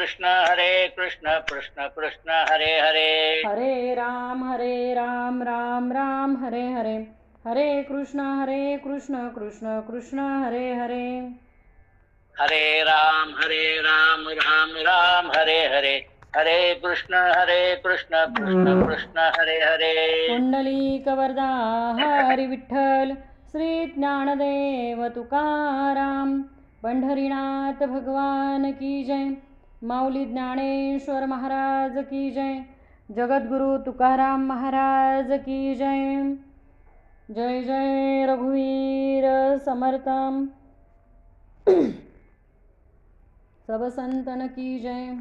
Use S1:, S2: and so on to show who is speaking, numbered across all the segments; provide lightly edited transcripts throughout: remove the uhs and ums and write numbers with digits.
S1: हरे कृष्ण कृष्ण कृष्ण हरे हरे
S2: हरे राम राम राम हरे हरे, हरे कृष्ण कृष्ण कृष्ण हरे हरे,
S1: राम राम राम राम हरे हरे, हरे कृष्ण कृष्ण कृष्ण हरे हरे.
S2: पुंडलिक वरदा हरी विठ्ठल, श्री ज्ञानदेव तुकाराम, पंढरीनाथ भगवान की जय. माऊली ज्ञानेश्वर महाराज की जय. जगद्गुरु तुकाराम महाराज की जय. जय जय रघुवीर समर्थ. सब संतन की जय.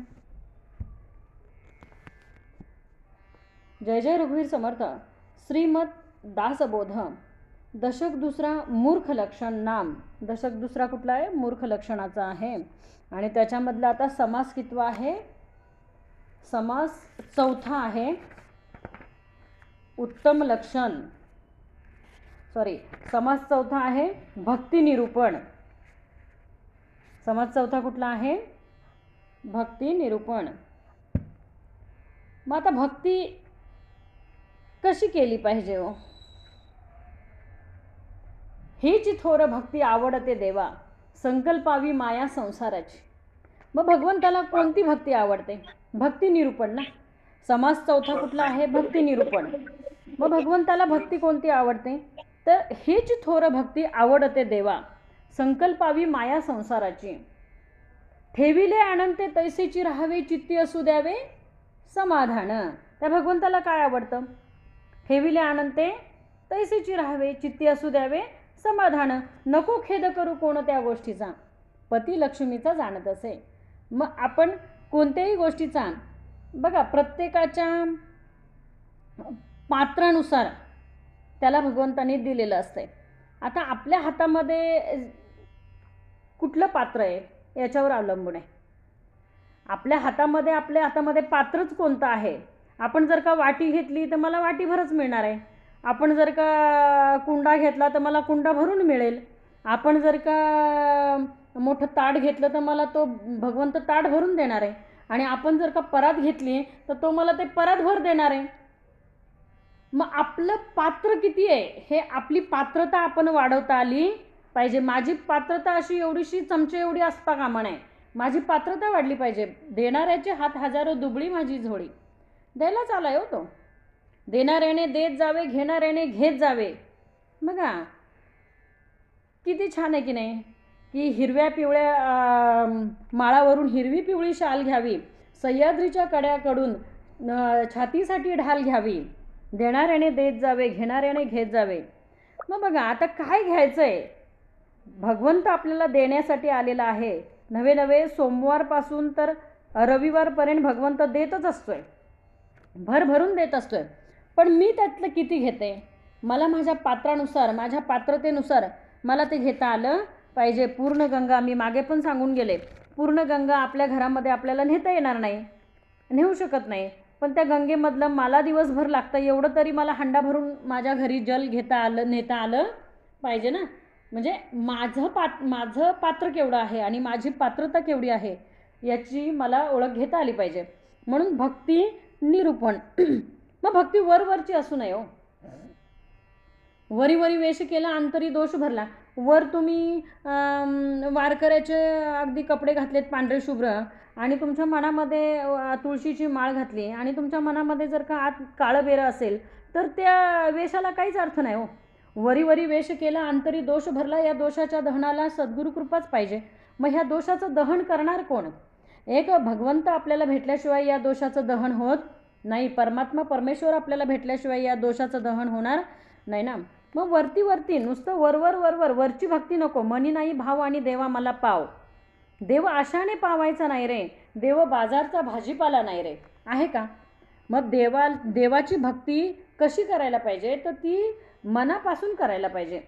S2: जय जय रघुवीर समर्थ. श्रीमद दासबोध दशक दुसरा मूर्ख लक्षण नाम. दशक दुसरा कुठला आहे? मूर्ख लक्षणाचा आहे. आणि त्याच्यामधला आता समास कितवा आहे? समास चौथा आहे. उत्तम लक्षण, सॉरी, समास चौथा आहे भक्ती निरूपण. समास चौथा कुठला आहे? भक्ती निरूपण. मग आता भक्ती कशी केली पाहिजे हो? हीच थोर भक्ती आवडते देवा, संकल्पावी माया संसाराची. मग भगवंताला कोणती भक्ती आवडते? भक्ती निरूपण ना. समास चौथा कुठला आहे? भक्ती निरूपण. मग भगवंताला भक्ती कोणती आवडते? तर हीच थोर भक्ती आवडते देवा, संकल्पावी माया संसाराची. ठेविले अनंते तैसेची राहावे, चित्ती असू द्यावे समाधान. त्या भगवंताला काय आवडतं? ठेविले अनंते तैसेची राहावे, चित्ती असू द्यावे समाधान. नको खेद करू कोणत्या गोष्टीचा, पती लक्ष्मीचा जाणत असे. मग आपण कोणत्याही गोष्टीचा बघा, प्रत्येकाच्या पात्रानुसार त्याला भगवंताने दिलेलं असतंय. आता आपल्या हातामध्ये कुठलं पात्र आहे याच्यावर अवलंबून आहे. आपल्या हातामध्ये पात्रच कोणतं आहे. आपण जर का वाटी घेतली तर मला वाटीभरच मिळणार आहे. आपण जर का कुंडा घेतला तर मला कुंडा भरून मिळेल. आपण जर का मोठं ताट घेतलं तर मला तो भगवंत ताट भरून देणार आहे. आणि आपण जर का परात घेतली तर तो मला ते परातभर देणार आहे. मग आपलं पात्र किती आहे हे, आपली पात्रता आपण वाढवता आली पाहिजे. माझी पात्रता अशी एवढीशी चमचे एवढी असता कामा नये. माझी पात्रता वाढली पाहिजे. देणाऱ्याचे हात हजारो, दुबळी माझी झोळी. द्यायलाच आलाय हो तो. देणाऱ्याने देत जावे, घेणाऱ्याने घेत जावे. बघा किती छान आहे की नाही, की हिरव्या पिवळ्या माळावरून हिरवी पिवळी शाल घ्यावी, सह्याद्रीच्या कड्याकडून छातीसाठी ढाल घ्यावी. देणाऱ्याने देत जावे, घेणाऱ्याने घेत जावे. मग बघा आता काय घ्यायचं आहे? भगवंत आपल्याला देण्यासाठी आलेला आहे. नवे नवे सोमवारपासून तर रविवारपर्यंत भगवंत देतच असतोय, भरभरून देत असतोय. पण मी त्यातलं किती घेते? मला माझ्या पात्रानुसार, माझ्या पात्रतेनुसार मला ते घेता आलं पाहिजे. पूर्ण गंगा, मी मागे पण सांगून गेले, पूर्ण गंगा आपल्या घरामध्ये आपल्याला नेता येणार नाही, नेऊ शकत नाही. पण त्या गंगेमधलं मला दिवसभर लागतं एवढं तरी मला हंडा भरून माझ्या घरी जल नेता आलं पाहिजे ना. म्हणजे माझं पात्र केवढं आहे आणि माझी पात्रता केवढी आहे याची मला ओळख घेता आली पाहिजे. म्हणून भक्ती निरूपण. मग भक्ती वरवरची असू नये हो. वरी वेश केला, अंतरी दोष भरला. वर तुम्ही वारकऱ्याचे अगदी कपडे घातलेत पांढरे शुभ्र, आणि तुमच्या मनामध्ये तुळशीची माळ घातली, आणि तुमच्या मनामध्ये जर का आत काळं बेरं असेल तर त्या वेशाला काहीच अर्थ नाही हो. वरी वेश केला, अंतरी दोष भरला. या दोषाच्या दहनाला सद्गुरू कृपाच पाहिजे. मग ह्या दोषाचं दहन करणार कोण? एक भगवंत आपल्याला भेटल्याशिवाय या दोषाचं दहन होत नाही. परमात्मा परमेश्वर आपल्याला भेटल्याशिवाय या दोषाचं दहन होणार नाही ना. मग वरती नुसतं वरची भक्ती नको. मनी नाही भाव आणि देवा मला पाव. देव आशाने पावायचा नाही रे, देव बाजारचा भाजीपाला नाही रे, आहे का? मग देवाची भक्ती कशी करायला पाहिजे? तर ती मनापासून करायला पाहिजे.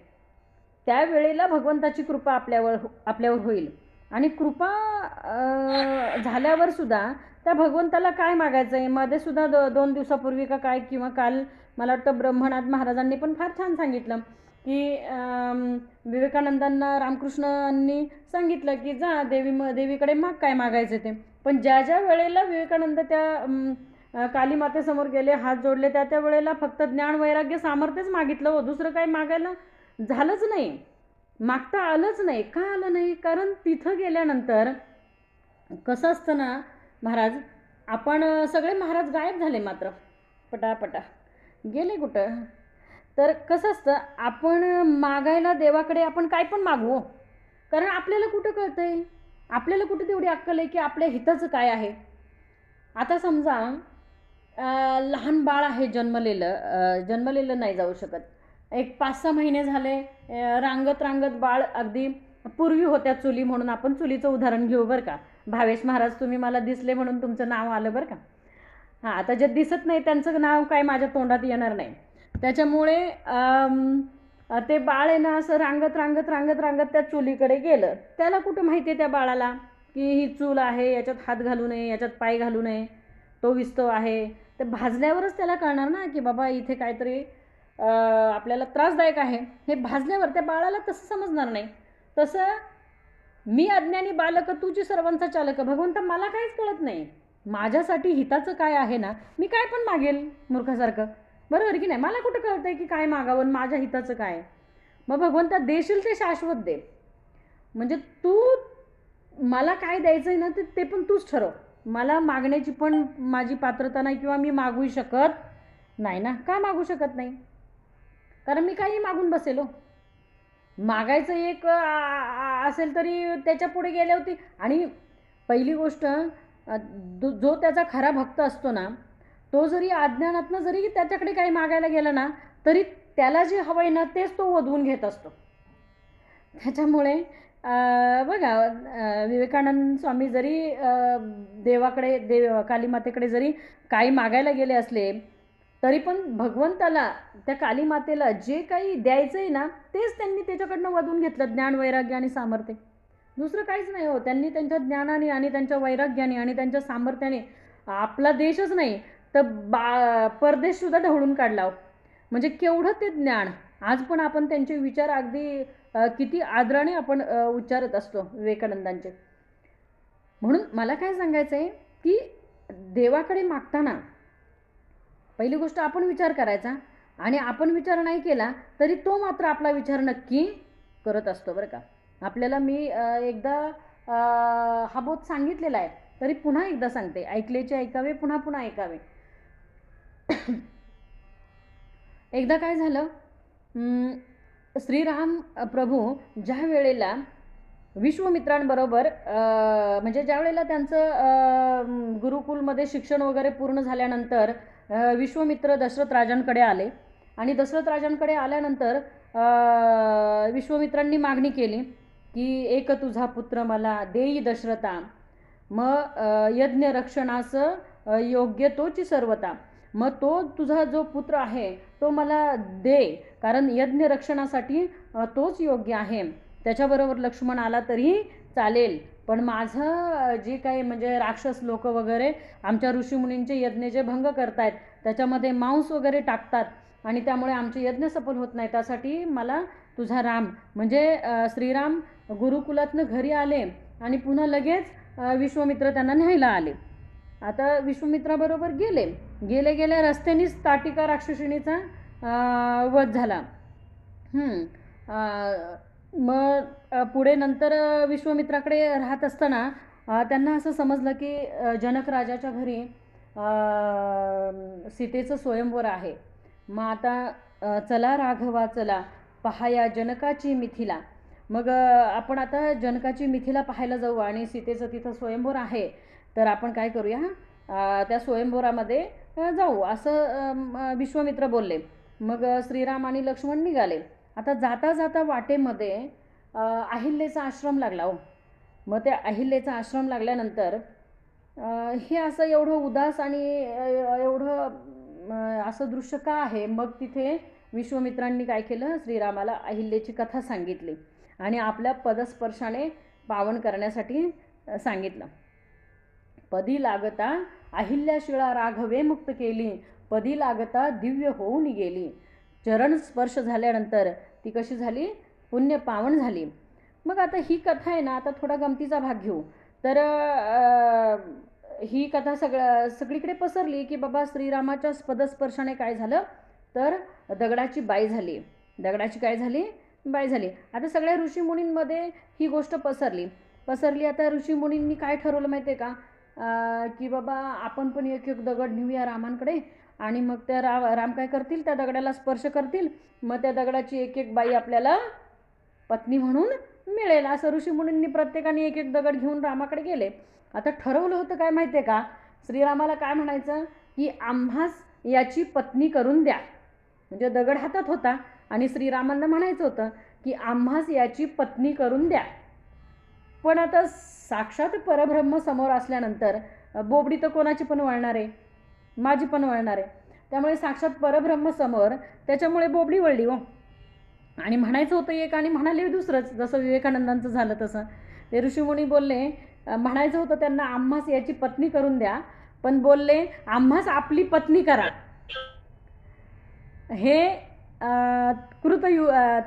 S2: त्यावेळेला भगवंताची कृपा आपल्यावर होईल. आणि कृपा झाल्यावर सुद्धा त्या भगवंताला काय मागायचं आहे? मध्ये सुद्धा 2 दिवसापूर्वी का काय, किंवा काल मला वाटतं ब्रह्मनाथ महाराजांनी पण फार छान सांगितलं, की विवेकानंदांना रामकृष्णांनी सांगितलं की जा देवीकडे माग काय मागायचं ते. पण ज्या ज्या वेळेला विवेकानंद त्या काली मातेसमोर गेले, हात जोडले, त्या त्या वेळेला फक्त ज्ञान वैराग्य सामर्थ्यच मागितलं हो, दुसरं काही मागायला झालंच नाही, मागता आलंच नाही. का आलं नाही? कारण तिथं गेल्यानंतर कसं असतं ना महाराज, आपण सगळे महाराज गायब झाले, मात्र पटापटा गेले कुठं. तर कसं असतं, आपण मागायला देवाकडे आपण काय पण मागू, कारण आपल्याला कुठं कळतंय, आपल्याला कुठे तेवढी अक्कल आहे की आपल्या हिताचं काय आहे. आता समजा लहान बाळ आहे, जन्मलेलं नाही जाऊ शकत, एक 5-6 महिने झाले, रांगत रांगत बाळ, अगदी पूर्वी होत्या चुली म्हणून आपण चुलीचं उदाहरण घेऊ बरं का. भावेश महाराज तुम्ही मला दिसले म्हणून तुमचं नाव आलं बरं का. हां, आता जे दिसत नाही त्यांचं नाव काय माझ्या तोंडात येणार नाही. त्याच्यामुळे ते बाळ आहे ना, असं रांगत रांगत रांगत रांगत त्या चुलीकडे गेलं. त्याला कुठं माहिती आहे त्या बाळाला की ही चूल आहे, याच्यात हात घालू नये, याच्यात पाय घालू नये, तो विस्तव आहे. ते भाजल्यावरच त्याला कळणार ना की बाबा इथे काहीतरी आपल्याला त्रासदायक आहे. हे भाजल्यावर त्या बाळाला तसं समजणार नाही. तसं मी अज्ञानी बालक, तुझी सर्वांचा चालक. भगवंता मला काहीच कळत नाही, माझ्यासाठी हिताचं काय आहे ना, मी काय पण मागेल मूर्खासारखं, बरोबर की नाही. मला कुठं कळतंय की काय मागावं, माझ्या हिताचं काय. मग भगवंता देशील ते शाश्वत दे, म्हणजे तू मला काय द्यायचं आहे ना ते पण तूच ठरव. मला मागण्याची पण माझी पात्रता नाही, किंवा मी मागू शकत नाही ना. का मागू शकत नाही? कारण मी काही मागून बसेलो. मागायचं एक असेल तरी त्याच्या पुढे गेले होती. आणि पहिली गोष्ट, जो त्याचा खरा भक्त असतो ना, तो जरी अज्ञानातनं जरी त्याच्याकडे काही मागायला गेला ना, तरी त्याला जे हवं आहे ना तेच तो वधवून घेत असतो. त्याच्यामुळे बघा, विवेकानंद स्वामी जरी देवाकडे कालीमातेकडे जरी काही मागायला गेले असले, तरी पण भगवंताला, त्या कालीमातेला जे काही द्यायचं आहे ना तेच त्यांनी त्याच्याकडनं वधून घेतलं, ज्ञान वैराग्य आणि सामर्थ्य. दुसरं काहीच नाही हो. त्यांनी त्यांच्या ज्ञानाने आणि त्यांच्या वैराग्याने आणि त्यांच्या सामर्थ्याने आपला देशच नाही तर परदेशसुद्धा ढवळून काढला हो. म्हणजे केवढं ते ज्ञान आज पण आपण त्यांचे विचार अगदी किती आदराने आपण उच्चारत असतो विवेकानंदांचे. म्हणून मला काय सांगायचं आहे की देवाकडे मागताना पहिली गोष्ट आपण विचार करायचा, आणि आपण विचार नाही केला तरी तो मात्र आपला विचार नक्की करत असतो बरं का. आपल्याला मी एकदा हा बोध सांगितलेला आहे, तरी पुन्हा एकदा सांगते, ऐकलेचे ऐकावे, पुन्हा पुन्हा ऐकावे. एकदा काय झालं, श्रीराम प्रभू ज्या वेळेला विश्वामित्रांबरोबर म्हणजे ज्या वेळेला त्यांचं गुरुकुलमध्ये शिक्षण वगैरे पूर्ण झाल्यानंतर विश्वामित्र दशरथ राजांकडे आले. आणि दशरथ राजांकडे आल्यानंतर विश्वामित्रांनी मागणी केली की एक तुझा पुत्र मला देई दशरथा, मग यज्ञ रक्षणास योग्य तोची सर्वता. मग तो तुझा जो पुत्र आहे तो मला दे, कारण यज्ञ रक्षणासाठी तोच योग्य आहे. त्याच्याबरोबर लक्ष्मण आला तरी चालेल, पण माझं जे काही म्हणजे राक्षस लोक वगैरे आमच्या ऋषीमुनींचे यज्ञ जे भंग करतायत, त्याच्यामध्ये मांस वगैरे टाकतात आणि त्यामुळे आमचे यज्ञ सफल होत नाही. त्यासाठी मला तुझा राम म्हणजे श्रीराम गुरुकुलातनं घरी आले आणि पुन्हा लगेच विश्वामित्र त्यांना न्यायला आले. आता विश्वामित्राबरोबर गेल्या रस्त्यानेच ताटिका राक्षसिणीचा वध झाला. मग पुढे नंतर विश्वामित्राकडे राहत असताना त्यांना असं समजलं की जनक राजाच्या घरी सीतेचं स्वयंवर आहे. मग आता चला राघवा चला पहाया जनकाची मिथिला. मग आपण आता जनकाची मिथिला पाहायला जाऊ आणि सीतेचं तिथं स्वयंवर आहे, तर आपण काय करूया, त्या स्वयंवरामध्ये जाऊ असं विश्वामित्र बोलले. मग श्रीराम आणि लक्ष्मण निघाले. आता जाता जाता वाटेमध्ये अहिल्याचा आश्रम लागला हो. मग त्या अहिल्याचा आश्रम लागल्यानंतर हे असं एवढं उदास आणि एवढं असं दृश्य का आहे. मग तिथे विश्वामित्रांनी काय केलं, श्रीरामाला अहिल्याची कथा सांगितली आणि आपल्या पदस्पर्शाने पावन करण्यासाठी सांगितलं. पदी लागता अहिल्याशिळा राघवे मुक्त केली, पदी लागता दिव्य होऊन गेली. चरण स्पर्श झाल्यानंतर ती कशी झाली, पुण्य पावन झाली. मग आता ही कथा आहे ना, आता थोडा गमतीचा भाग घेऊ. तर ही कथा सगळीकडे पसरली की बाबा श्रीरामाच्या पदस्पर्शाने काय झालं तर दगडाची बाई झाली. दगडाची काय झाली? बाई झाली. आता सगळ्या ऋषीमुनींमध्ये ही गोष्ट पसरली. आता ऋषीमुनींनी काय ठरवलं माहिती आहे का की बाबा आपण पण एक एक दगड नेऊया रामांकडे आणि मग त्या राम काय करतील, त्या दगडाला स्पर्श करतील, मग त्या दगडाची एक एक बाई आपल्याला पत्नी म्हणून मिळेल. असं ऋषीमुनींनी प्रत्येकाने एक एक दगड घेऊन रामाकडे गेले. आता ठरवलं होतं काय माहिती आहे का, श्रीरामाला काय म्हणायचं की आम्हास याची पत्नी करून द्या. म्हणजे दगड हातात होता आणि श्रीरामांना म्हणायचं होतं की आम्हास याची पत्नी करून द्या. पण आता साक्षात परब्रह्म समोर असल्यानंतर बोबडी तर कोणाची पण वळणार आहे, माझी पण वळणार आहे. त्यामुळे साक्षात परब्रह्म समोर, त्याच्यामुळे बोबडी वळली हो. आणि म्हणायचं होतं एक आणि म्हणाले दुसरंच, जसं विवेकानंदांचं झालं तसं. ते ऋषीमुनी बोलले, म्हणायचं होतं त्यांना आम्हास याची पत्नी करून द्या, पण बोलले आम्हास आपली पत्नी करा. हे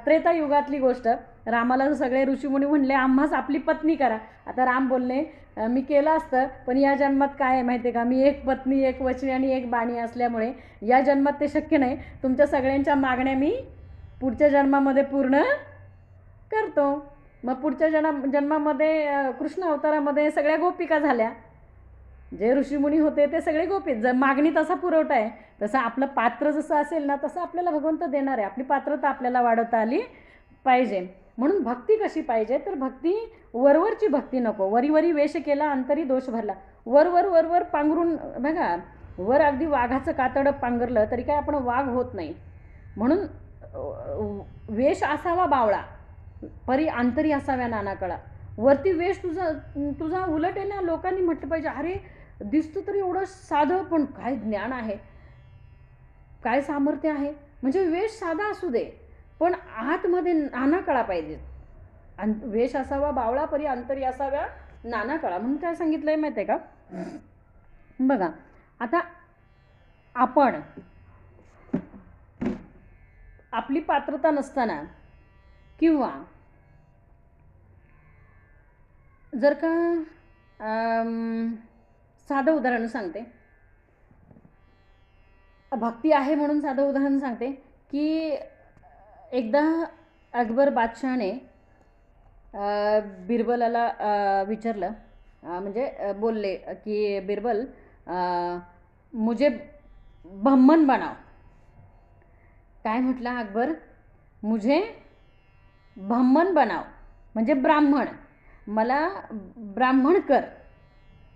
S2: त्रेतायुगातली गोष्ट. रामाला सगळे ऋषीमुनी म्हणले आम्हास आपली पत्नी करा. आता राम बोलले मी केलं असतं, पण या जन्मात काय आहे माहिती आहे का, मी एक पत्नी, एक वचनी आणि एक बाणी असल्यामुळे या जन्मात ते शक्य नाही. तुमच्या सगळ्यांच्या मागण्या मी पुढच्या जन्मामध्ये पूर्ण करतो. मग पुढच्या जन्मामध्ये कृष्ण अवतारामध्ये सगळ्या गोपिका झाल्या. जे ऋषीमुनी होते ते सगळे गोपीत. जर मागणी तसा पुरवठा आहे, तसं आपलं पात्र जसं असेल ना तसं आपल्याला भगवंत देणार आहे. आपली पात्रता आपल्याला वाढवता आली पाहिजे. म्हणून भक्ती कशी पाहिजे तर भक्ती वरवरची भक्ती नको. वरी वेश केला अंतरी दोष भरला. वर पांघरून बघा, वर अगदी वाघाचं कातडं पांघरलं तरी काय आपण वाघ होत नाही. म्हणून वेश असावा बावळा, परी अंतरी असाव्या नाना कळा. वरती वेश तुझा उलट आहे ना, लोकांनी म्हटलं पाहिजे अरे दिसतं तर एवढं साधं, पण काय ज्ञान आहे, काय सामर्थ्य आहे. म्हणजे वेश साधा असू दे पण आतमध्ये नाना कळा पाहिजे. वेश असावा बावळा, परी अंतरी असाव्या नाना कळा. म्हणून काय सांगितलंय माहिती आहे का, बघा आता आपण आपली पात्रता नसताना, किंवा जर का साधं उदाहरण सांगते, भक्ती आहे म्हणून साधं उदाहरण सांगते की एकदा अकबर बादशहाने बिरबलाला विचारलं, म्हणजे बोलले की बिरबल मुझे ब्राह्मण बनाव. काय म्हटलं अकबर, मुझे ब्राह्मण बनाव म्हणजे ब्राह्मण, मला ब्राह्मण कर.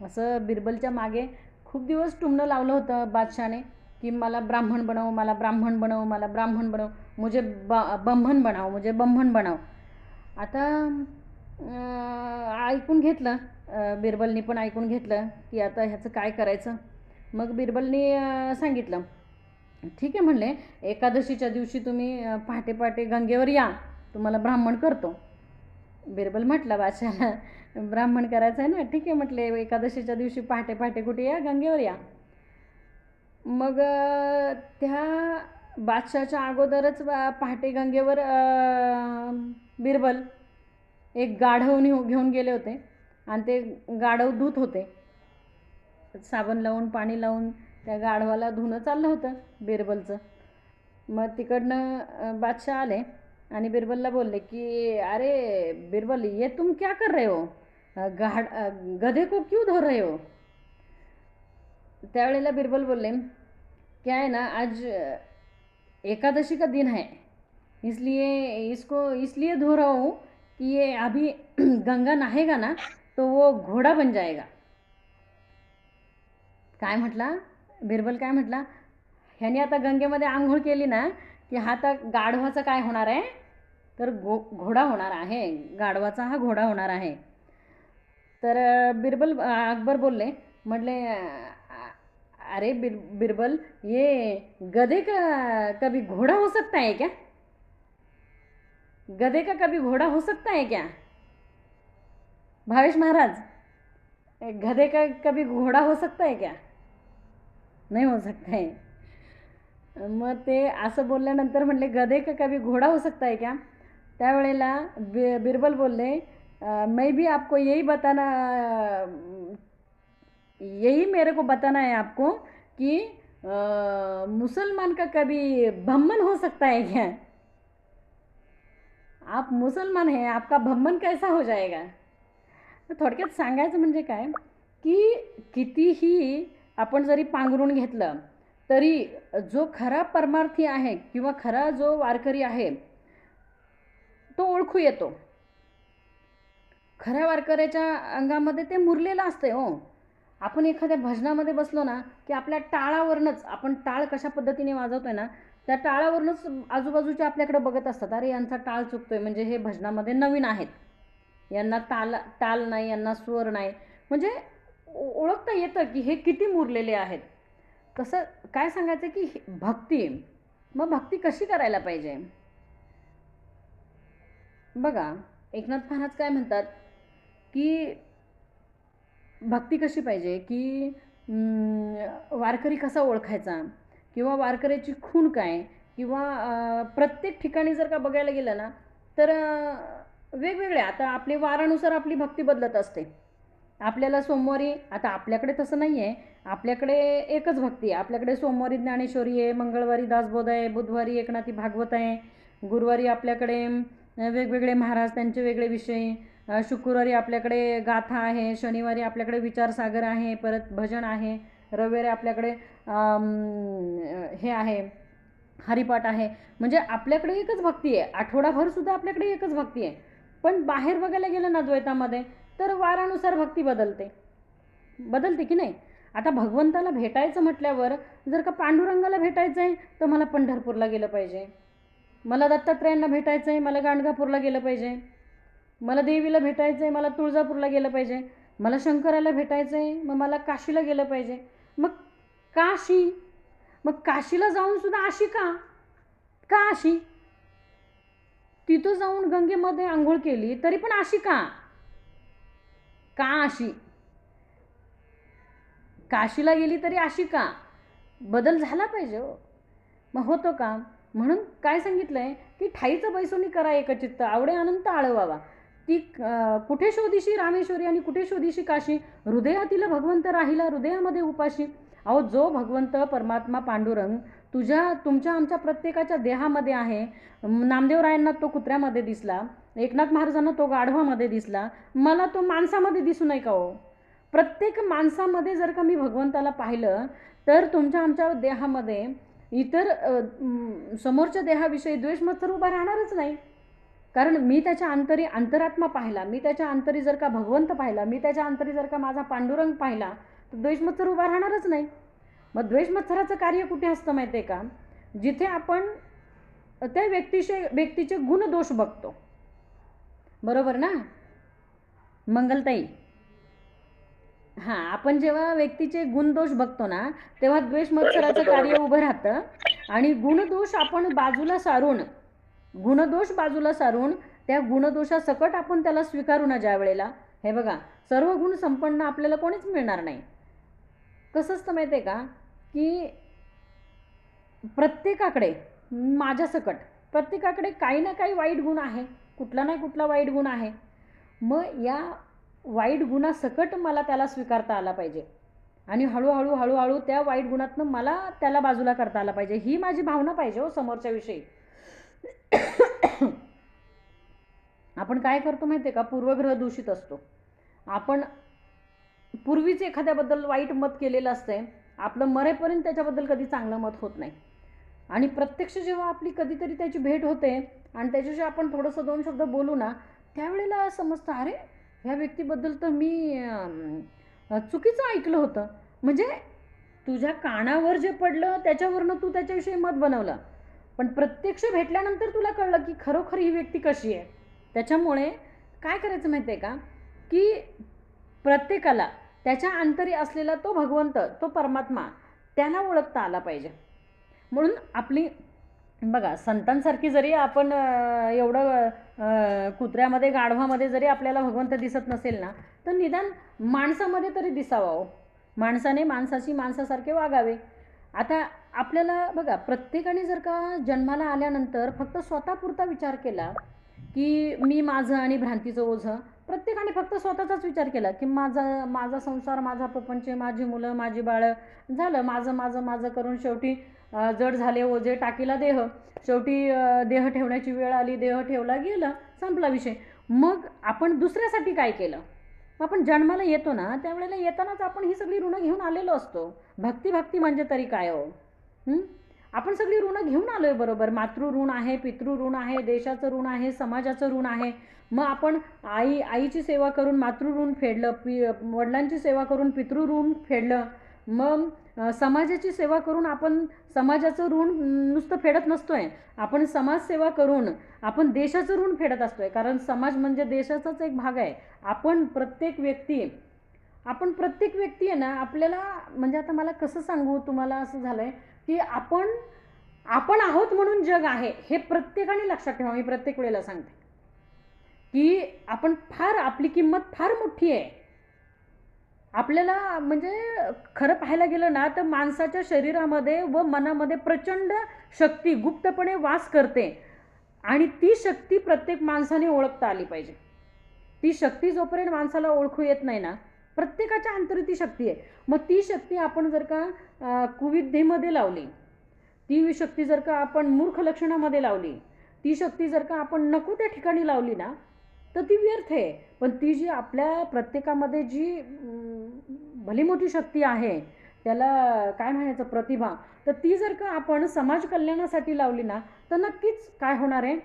S2: असं बिरबलच्या मागे खूप दिवस टुमणं लावलं होतं बादशाने की मला ब्राह्मण बनव, मला ब्राह्मण बनव, मला ब्राह्मण बनव, मुझे ब्राह्मण बनाव, मुझे ब्राह्मण बनाव. आता ऐकून घेतलं, बिरबलनी पण ऐकून घेतलं की आता ह्याचं काय करायचं. मग बिरबलनी सांगितलं ठीक आहे म्हणले, एकादशीच्या दिवशी तुम्ही पहाटे पहाटे गंगेवर या, तुम्हाला ब्राह्मण करतो. बिरबल म्हटला बादशाला ब्राह्मण करायचं आहे ना, ठीक आहे म्हटले, एकादशीच्या दिवशी पहाटे पहाटे कुठे या, गंगेवर या. मग त्या बादशाच्या अगोदरच पहाटे गंगेवर बिरबल एक गाढव घेऊन गेले होते आणि ते गाढव धूत होते. साबण लावून पाणी लावून त्या गाढवाला धुणं चाललं होतं बिरबलचं. मग तिकडनं बादशाह आले आणि बिरबलला बोलले की अरे बिरबल, ये तुम क्या कर रहे हो, गधे को क्यों धो रहे हो. त्यावेळेला बिरबल बोलले क्या है ना, आज एकादशी का दिन है, इसलिए इसको इसलिए धो रहा हूँ कि ये अभी गंगा नहाएगा ना तो वो घोडा बन जाएगा. काय म्हटला बिरबल, काय म्हटला, ह्याने आता गंगेमध्ये आंघोळ केली ना की हा आता गाढवाचा काय होणार आहे तर घोडा होणार आहे, गाढवाचा हा घोडा होणार आहे. तर अकबर बोलले, म्हटले अरे बिरबल, ये गधे का कभी घोड़ा हो सकता है क्या, गधे का कभी घोड़ा हो सकता है क्या. भावेश महाराज, गधे का कभी घोड़ा हो सकता है क्या, नहीं हो सकता है. मग ते असं बोलल्यानंतर म्हटले गधे का कभी घोडा हो सकता है क्या. त्यावेळेला बिरबल बोलले मैं भी आपको यही बताना, यही मेरे को बताना है आपको कि मुसलमान का कभी ब्राह्मण हो सकता है क्या? आप मुसलमान हैं, आपका ब्राह्मण कैसा हो जाएगा? तर थोडक्यात सांगायचं म्हणजे काय की कितीही आपण जरी पांघरून घेतलं तरी जो खरा परमार्थी आहे किंवा खरा जो वारकरी आहे तो ओळखू येतो. खऱ्या वारकऱ्याच्या अंगामध्ये ते मुरलेलं असते हो. आपण एखाद्या भजनामध्ये बसलो ना की आपल्या टाळावरनंच, आपण टाळ कशा पद्धतीने वाजवतोय ना त्या टाळावरनंच आजूबाजूचे आपल्याकडे बघत असतात, अरे यांचा टाळ चुकतोय म्हणजे हे भजनामध्ये नवीन आहेत, यांना ताल नाही, यांना स्वर नाही, म्हणजे ओळखता येतं की हे किती मुरलेले आहेत. तसं काय सांगायचं की भक्ती, मग भक्ती कशी करायला पाहिजे बघा. एकनाथ महाराज काय म्हणतात की भक्ती कशी पाहिजे की वारकरी कसा ओळखायचा किंवा वारकऱ्याची खूण काय, किंवा प्रत्येक ठिकाणी जर का बघायला गेलं ना तर वेगवेगळ्या, आता आपली वारानुसार आपली भक्ती बदलत असते. आपल्याला सोमवारी, आता आपल्याकडे तसं नाही आहे, आपल्याकडे एकच भक्ती आहे. आपल्याकडे सोमवारी ज्ञानेश्वरी आहे, मंगळवारी दासबोध आहे, बुधवारी एकनाथी भागवत आहे, गुरुवारी आपल्याकडे वेगवेगळे महाराज त्यांचे वेगळे विषय, शुक्रवारी आपल्याकडे गाथा आहे, शनिवारी आपल्याकडे विचारसागर आहे, परत भजन आहे, रविवारी आपल्याकडे हे आहे हरिपाठ आहे. म्हणजे आपल्याकडे एकच भक्ती आहे, आठवडाभरसुद्धा आपल्याकडे एकच भक्ती आहे. पण बाहेर बघायला गेलं ना द्वैतामध्ये तर वारानुसार भक्ती बदलते की नाही. आता भगवंताला भेटायचं म्हटल्यावर जर का पांडुरंगाला भेटायचं आहे तर मला पंढरपूरला गेलं पाहिजे, मला दत्तात्रयांना भेटायचं आहे मला गाणगापूरला गेलं पाहिजे, मला देवीला भेटायचं आहे मला तुळजापूरला गेलं पाहिजे, मला शंकराला भेटायचं आहे मग मला काशीला गेलं पाहिजे. मग काशी, मग काशीला जाऊन सुद्धा अशी का अशी? तिथं जाऊन गंगेमध्ये आंघोळ केली तरी पण अशी का अशी? काशीला गेली तरी अशी का? बदल झाला पाहिजे हो. मग होतो का? म्हणून काय सांगितलंय की ठाईचं बैसोनी करा एकचित्त, आवडे अनंत आळवावा. ती कुठे शोधीशी रामेश्वरी आणि कुठे शोधीशी काशी, हृदयातील भगवंत राहिला हृदयामध्ये उपाशी. अहो जो भगवंत परमात्मा पांडुरंग तुमच्या आमच्या प्रत्येकाच्या देहामध्ये आहे. नामदेवरायांना तो कुत्र्यामध्ये दिसला, एकनाथ महाराजांना तो गाढवामध्ये दिसला, मला तो माणसामध्ये दिसू नये का हो? प्रत्येक माणसामध्ये जर का मी भगवंताला पाहिलं तर तुमच्या आमच्या देहामध्ये इतर समोरच्या देहाविषयी द्वेष मत्सर उभा राहणारच नाही. कारण मी त्याच्या अंतरात्मा पाहिला, मी त्याच्या अंतरी जर का भगवंत पाहिला, मी त्याच्या अंतरी जर का माझा पांडुरंग पाहिला तर द्वेषमत्सर उभा राहणारच नाही. मग द्वेषमत्सराचं कार्य कुठे असतं माहिती आहे का? जिथे आपण त्या व्यक्तीचे गुणदोष बघतो. बरोबर ना मंगलताई? हां, आपण जेव्हा व्यक्तीचे गुणदोष बघतो ना तेव्हा द्वेषमत्सराचं कार्य उभं राहतं. आणि गुणदोष बाजूला सारून त्या गुणदोषासकट आपण त्याला स्वीकारू ना ज्या वेळेला, हे बघा सर्व गुण संपन्न आपल्याला कोणीच मिळणार नाही. कसं असतं माहिती आहे का की प्रत्येकाकडे, माझ्यासकट प्रत्येकाकडे काही ना काही वाईट गुण आहे, कुठला ना कुठला वाईट गुण आहे. मग या वाईट गुणासकट मला त्याला स्वीकारता आला पाहिजे आणि हळूहळू त्या वाईट गुणातनं मला त्याला बाजूला करता आला पाहिजे, ही माझी भावना पाहिजे हो समोरच्या विषयी. आपण काय करतो माहिती आहे का? पूर्वग्रह दूषित असतो. आपण पूर्वीच एखाद्याबद्दल वाईट मत केलेलं असतंय, आपलं मरेपर्यंत त्याच्याबद्दल कधी चांगलं मत होत नाही. आणि प्रत्यक्ष जेव्हा आपली कधीतरी त्याची भेट होते आणि त्याच्याशी आपण थोडंसं दोन शब्द बोलू ना त्यावेळेला समजतं, अरे ह्या व्यक्तीबद्दल तर मी चुकीचं ऐकलं होतं. म्हणजे तुझ्या कानावर जे पडलं त्याच्यावरनं तू त्याच्याविषयी मत बनवलं, पण प्रत्यक्ष भेटल्यानंतर तुला कळलं की खरोखर ही व्यक्ती कशी आहे. त्याच्यामुळे काय करायचं माहिती आहे का की प्रत्येकाला त्याच्या अंतरी असलेला तो भगवंत, तो परमात्मा त्याला ओळखता आला पाहिजे. म्हणून आपली बघा संतांसारखी जरी आपण एवढं कुत्र्यामध्ये गाढवामध्ये जरी आपल्याला भगवंत दिसत नसेल ना तर निदान माणसामध्ये तरी दिसावा हो. माणसाने माणसासारखे वागावे. आता आपल्याला बघा प्रत्येकाने जर का जन्माला आल्यानंतर फक्त स्वतःपुरता विचार केला की मी माझं आणि भ्रांतीचं ओझं, प्रत्येकाने फक्त स्वतःचाच विचार केला की माझा संसार, माझा प्रपंच, माझी मुलं, माझी बाळं, झालं माझं माझं माझं करून शेवटी जड झाले ओझे टाकीला देह. शेवटी देह ठेवण्याची वेळ आली, देह ठेवला, गेलं, संपला विषय. मग आपण दुसऱ्यासाठी काय केलं? आपण जन्माला येतो ना, त्यावेळेला येतानाच आपण ही सगळी ऋणं घेऊन आलेलो असतो. भक्ती म्हणजे तरी काय हो? आपण सगळी ऋणं घेऊन आलोय बरोबर. मातृ ऋण आहे, पितृ ऋण आहे, देशाचं ऋण आहे, समाजाचं ऋण आहे. मग आपण आईची सेवा करून मातृ ऋण फेडलं, वडिलांची सेवा करून पितृ ऋण फेडलं. मग समाजाची सेवा करून आपण समाजाचं ऋण नुसतं फेडत नसतोय, आपण समाजसेवा करून आपण देशाचं ऋण फेडत असतोय. कारण समाज म्हणजे देशाचाच एक भाग आहे. आपण प्रत्येक व्यक्ती आहे ना, आपल्याला म्हणजे आता मला कसं सांगू तुम्हाला, असं झालंय की आपण आहोत म्हणून जग आहे, हे प्रत्येकाने लक्षात ठेवा. मी प्रत्येक वेळेला सांगते की आपली किंमत फार मोठी आहे. आपल्याला म्हणजे खरं पाहायला गेलं ना, तर माणसाच्या शरीरामध्ये व मनामध्ये प्रचंड शक्ती गुप्तपणे वास करते आणि ती शक्ती प्रत्येक माणसाने ओळखता आली पाहिजे. ती शक्ती जोपर्यंत माणसाला ओळखू येत नाही ना, प्रत्येकाच्या अंतरी ती शक्ती आहे. मग ती शक्ती आपण जर का कुविद्येमध्ये लावली, ती शक्ती जर का आपण मूर्ख लक्षणामध्ये लावली, ती शक्ती जर का आपण नको त्या ठिकाणी लावली ना, तर ती व्यर्थ आहे. पण ती जी आपल्या प्रत्येकामध्ये जी भली मोठी शक्ती आहे, त्याला काय म्हणायचं, प्रतिभा, तर ती जर का आपण समाज कल्याणासाठी लावली ना, तर नक्कीच काय होणार आहे,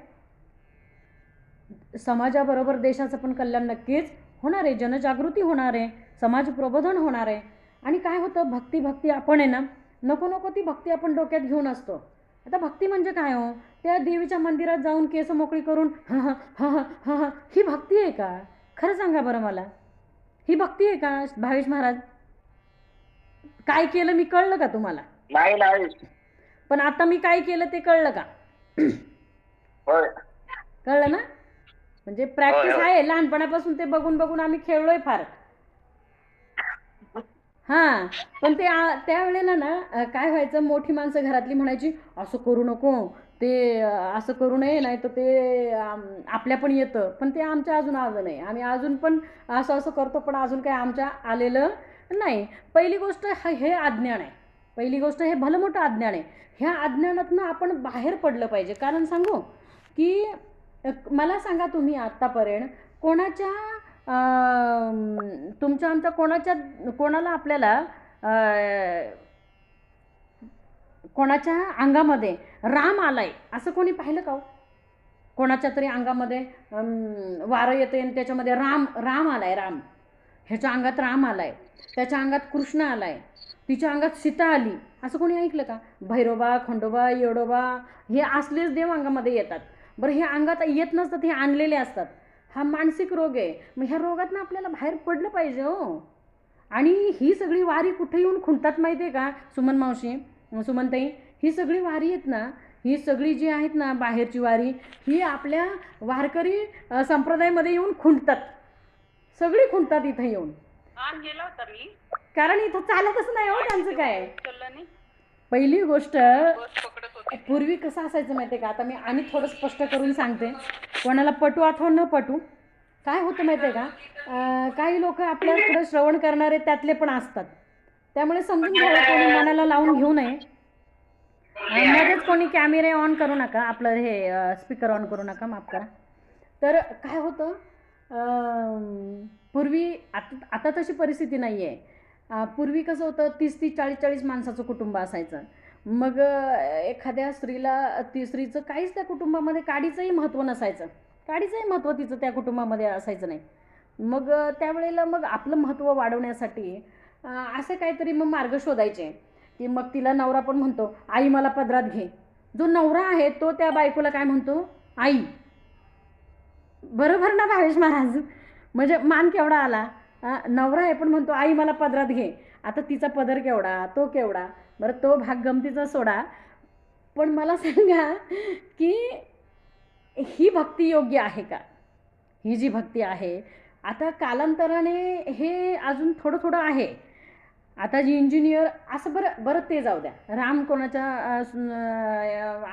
S2: समाजाबरोबर देशाचं पण कल्याण नक्कीच होणार आहे. जनजागृती होणार आहे, समाज प्रबोधन होणार आहे. आणि काय होतं, भक्ती आपण आहे ना, नको ती भक्ती आपण डोक्यात घेऊन असतो. आता भक्ती म्हणजे काय हो? त्या देवीच्या मंदिरात जाऊन केस मोकळी करून ही भक्ती आहे का? खरं सांगा बरं मला, ही भक्ती आहे का? भावेश महाराज, काय केलं मी कळलं का तुम्हाला?
S1: नाही.
S2: पण आता मी काय केलं ते कळलं का? कळलं ना? म्हणजे प्रॅक्टिस आहे, लहानपणापासून ते बघून आम्ही खेळलोय फार. पण त्यावेळेला ना काय व्हायचं, मोठी माणसं घरातली म्हणायची असं करू नको, ते असं करू नये, नाही तर ते आपल्या पण येतं. पण ते आमच्या अजून आलं नाही. आम्ही अजून पण असं करतो, पण अजून काय आमच्या आलेलं नाही. पहिली गोष्ट हे अज्ञान आहे. पहिली गोष्ट हे भलं मोठं अज्ञान आहे. ह्या अज्ञानातनं आपण बाहेर पडलं पाहिजे. कारण सांगू की मला सांगा, तुम्ही आत्तापर्यंत तुमच्या आमच्या कोणाला आपल्याला कोणाच्या अंगामध्ये राम आलाय असं कोणी पाहिलं का? कोणाच्या तरी अंगामध्ये वारं येते आणि त्याच्यामध्ये राम आलाय, राम, ह्याच्या अंगात राम आलाय, त्याच्या अंगात कृष्ण आलाय, तिच्या अंगात सीता आली, असं कोणी ऐकलं का? भैरोबा, खंडोबा, येडोबा हे असलेच देव अंगामध्ये येतात. बरं, हे अंगात येत नसतात, हे आणलेले असतात. हा मानसिक रोग आहे. मग ह्या रोगातनं आपल्याला बाहेर पडलं पाहिजे हो. आणि ही सगळी वारी कुठे येऊन खुंटतात माहिती आहे का सुमन मावशी, सुमनताई? ही सगळी वारी आहेत ना, ही सगळी जी आहेत ना बाहेरची वारी, ही आपल्या वारकरी संप्रदायामध्ये येऊन खुंटतात. सगळी खुंटतात इथं येऊन. कारण इथं चालतच नाही हो त्यांचं काय. पहिली गोष्ट, पूर्वी कसं असायचं माहिती आहे का? आता मी आणि थोडं स्पष्ट करून सांगते, कोणाला पटू अथवा न पटू. काय होतं माहिती आहे का, काही लोक आपल्याकडे श्रवण करणारे त्यातले पण असतात. त्यामुळे समजून घ्यावं, कोणी मनाला लावून घेऊ नये. मध्येच कोणी कॅमेरे ऑन करू नका, आपलं हे स्पीकर ऑन करू नका, माफ करा. तर काय होतं, पूर्वी, आता तशी परिस्थिती नाही आहे. पूर्वी कसं होतं, 30-30, 40-40 माणसाचं कुटुंब असायचं. मग एखाद्या स्त्रीचं काहीच त्या कुटुंबामध्ये काडीचंही महत्त्व नसायचं. काडीचंही महत्त्व तिचं त्या कुटुंबामध्ये असायचं नाही. मग त्यावेळेला मग आपलं महत्त्व वाढवण्यासाठी असे काहीतरी मग मार्ग शोधायचे की मग तिला नवरा पण म्हणतो, आई मला पदरात घे. जो नवरा आहे तो त्या बायकोला काय म्हणतो, आई. बरोबर ना भावेश महाराज? म्हणजे मान केवढा आला. नवरा आहे पण म्हणतो आई मला पदरात घे. आता तिचा पदर केवढा, तो केवढा. बरं, तो भाग गमतीचा सोडा. पण मला सांगा की ही भक्ती योग्य आहे का? ही जी भक्ती आहे, आता कालांतराने हे अजून थोडं आहे. आता जी इंजिनियर असं, बरं ते जाऊ द्या. राम कोणाच्या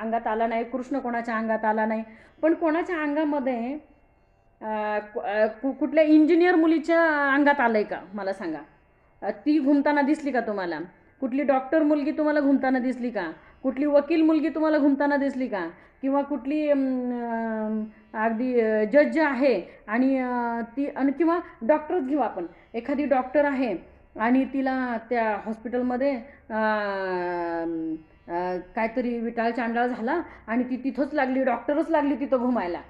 S2: अंगात आला नाही, कृष्ण कोणाच्या अंगात आला नाही, पण कोणाच्या अंगामध्ये कुठल्या इंजिनियर मुलीच्या अंगात आलं आहे का मला सांगा. ती घुमताना दिसली का तुम्हाला? कुठली डॉक्टर मुलगी तुम्हाला घुमताना दिसली का? कुठली वकील मुलगी तुम्हाला घुमताना दिसली का? किंवा कुठली अगदी जज आहे आणि ती आणि किंवा डॉक्टरच घेऊ आपण. एखादी डॉक्टर आहे आणि तिला त्या हॉस्पिटलमध्ये काहीतरी विटाळ चांडाळ झाला आणि ती तिथंच लागली, डॉक्टरच लागली तिथं घुमायला.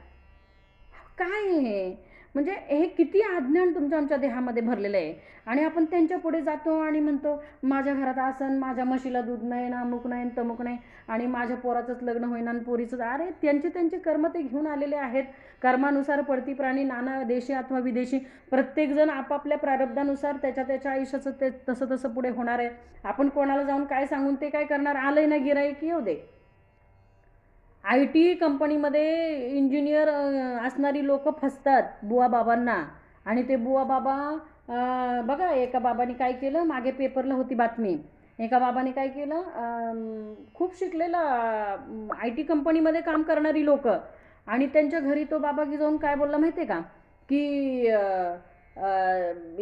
S2: काय हे? म्हणजे हे किती अज्ञान तुमच्या आमच्या देहामध्ये भरलेलं आहे. आणि आपण त्यांच्या पुढे जातो आणि म्हणतो माझ्या घरात असं, माझ्या म्हशीला दूध नाही ना, अमुक नाही तमुक नाही, आणि माझ्या पोराचंच लग्न होईना आणि पोरीचं. अरे त्यांचे कर्म ते घेऊन आलेले आहेत. कर्मानुसार पडती प्राणी नाना देशी अथवा विदेशी. प्रत्येकजण आपापल्या प्रारब्धानुसार त्याच्या आयुष्याचं ते तसं पुढे होणार आहे. आपण कोणाला जाऊन काय सांगून ते काय करणार? आलंय ना गिराईक येऊ दे. IT कंपनीमध्ये इंजिनियर असणारी लोक फसतात बुवा बाबांना. आणि ते बुवा बाबा बघा, एका बाबाने काय केलं, मागे पेपरला होती बातमी. एका बाबाने काय केलं, खूप शिकलेला IT कंपनीमध्ये काम करणारी लोक, आणि त्यांच्या घरी तो बाबा जाऊन काय बोलला माहिती आहे का, की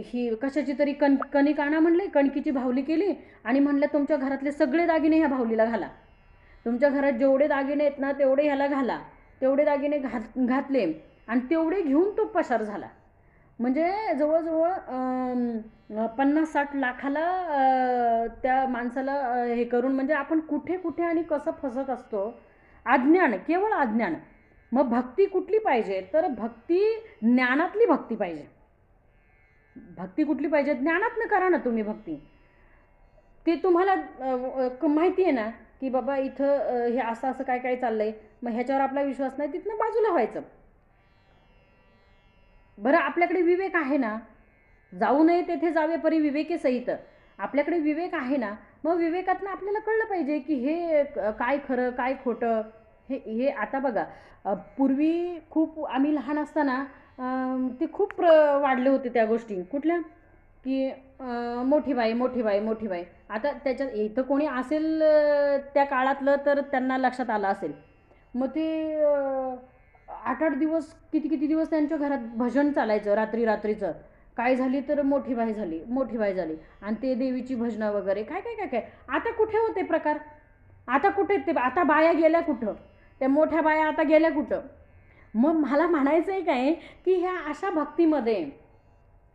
S2: ही कशाची तरी कणिक आणा म्हणले, कणकीची भावली केली आणि म्हणलं तुमच्या घरातले सगळे दागिने ह्या भावलीला घाला. तुमच्या घरात जेवढे दागिने आहेत ना तेवढे ह्याला घाला. तेवढे दागिने घातले आणि तेवढे घेऊन तो पसार झाला. म्हणजे जवळजवळ 50-60 लाखाला त्या माणसाला हे करून. म्हणजे आपण कुठे आणि कसं फसत असतो. अज्ञान, केवळ अज्ञान. मग भक्ती कुठली पाहिजे? तर भक्ती ज्ञानातली भक्ती पाहिजे. भक्ती कुठली पाहिजे? ज्ञानातनं करा ना तुम्ही भक्ती. ते तुम्हाला माहिती आहे ना की बाबा इथं हे असं काय चाललंय, मग ह्याच्यावर आपला विश्वास नाही, तिथनं बाजूला व्हायचं. बरं, आपल्याकडे विवेक आहे ना, जाऊ नये तेथे जावे परी विवेके सहित. आपल्याकडे विवेक आहे ना, मग विवेकातनं आपल्याला कळलं पाहिजे की हे काय खरं काय खोटं. हे आता बघा, पूर्वी खूप आम्ही लहान असताना ते खूप वाढले होते त्या गोष्टी. कुठल्या? की मोठी बाई. आता त्याच्यात इथं कोणी असेल त्या काळातलं तर त्यांना लक्षात आलं असेल. मग ते 8-8 दिवस किती दिवस त्यांच्या घरात भजन चालायचं रात्रीचं. काय झाली तर मोठी बाई झाली आणि ते देवीची भजनं वगैरे काय. आता कुठे होते प्रकार? आता कुठे ते? आता बाया गेल्या कुठं? त्या मोठ्या बाया आता गेल्या कुठं? मग मला म्हणायचं आहे काय की ह्या अशा भक्तीमध्ये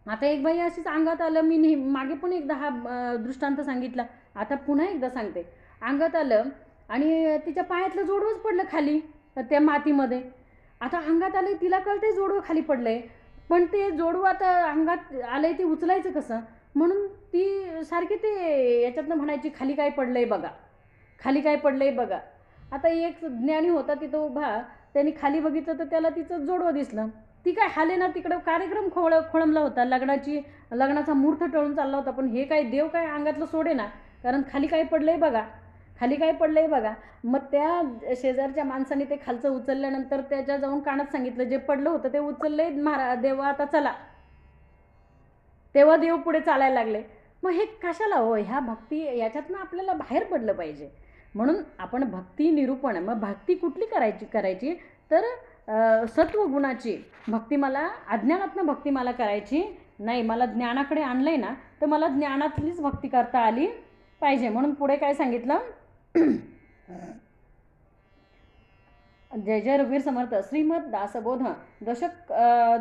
S2: आता एक बाई अशीच अंगात आलं. मी मागे पण एकदा हा दृष्टांत सांगितला, आता पुन्हा एकदा सांगते. अंगात आलं आणि तिच्या पायातलं जोडवंच पडलं खाली त्या मातीमध्ये. आता अंगात आलं, तिला कळते जोडवं खाली पडलंय, पण ते जोडवं आता अंगात आलंय ते उचलायचं कसं? म्हणून ती सारखी ते याच्यातनं म्हणायची खाली काय पडलंय बघा. आता एक ज्ञानी होता तिथं उभा, त्यांनी खाली बघितलं तर त्याला तिचं जोडवं दिसलं. ती काय हाले ना, तिकडं कार्यक्रम खोळंबला होता, लग्नाचा मुहूर्त टळून चालला होता. पण हे काय देव काय अंगातलं सोडे ना, कारण खाली काय पडलंय बघा. मग त्या शेजारच्या माणसाने ते खालचं उचलल्यानंतर त्याच्या जाऊन कानात सांगितलं, जे पडलं होतं ते उचललंय देवा, आता चला. तेव्हा देव पुढे चालायला लागले. मग हे कशाला हो? ह्या भक्ती याच्यातनं आपल्याला बाहेर पडलं पाहिजे. म्हणून आपण भक्ती निरूपण. मग भक्ती कुठली करायची तर सत्वगुणाची भक्ती. मला अज्ञानातनं भक्ती मला करायची नाही. मला ज्ञानाकडे आणलंय ना, तर मला ज्ञानातलीच भक्ती करता आली पाहिजे. म्हणून पुढे काय सांगितलं, जय जय रघुवीर समर्थ. श्रीमद दासबोध दशक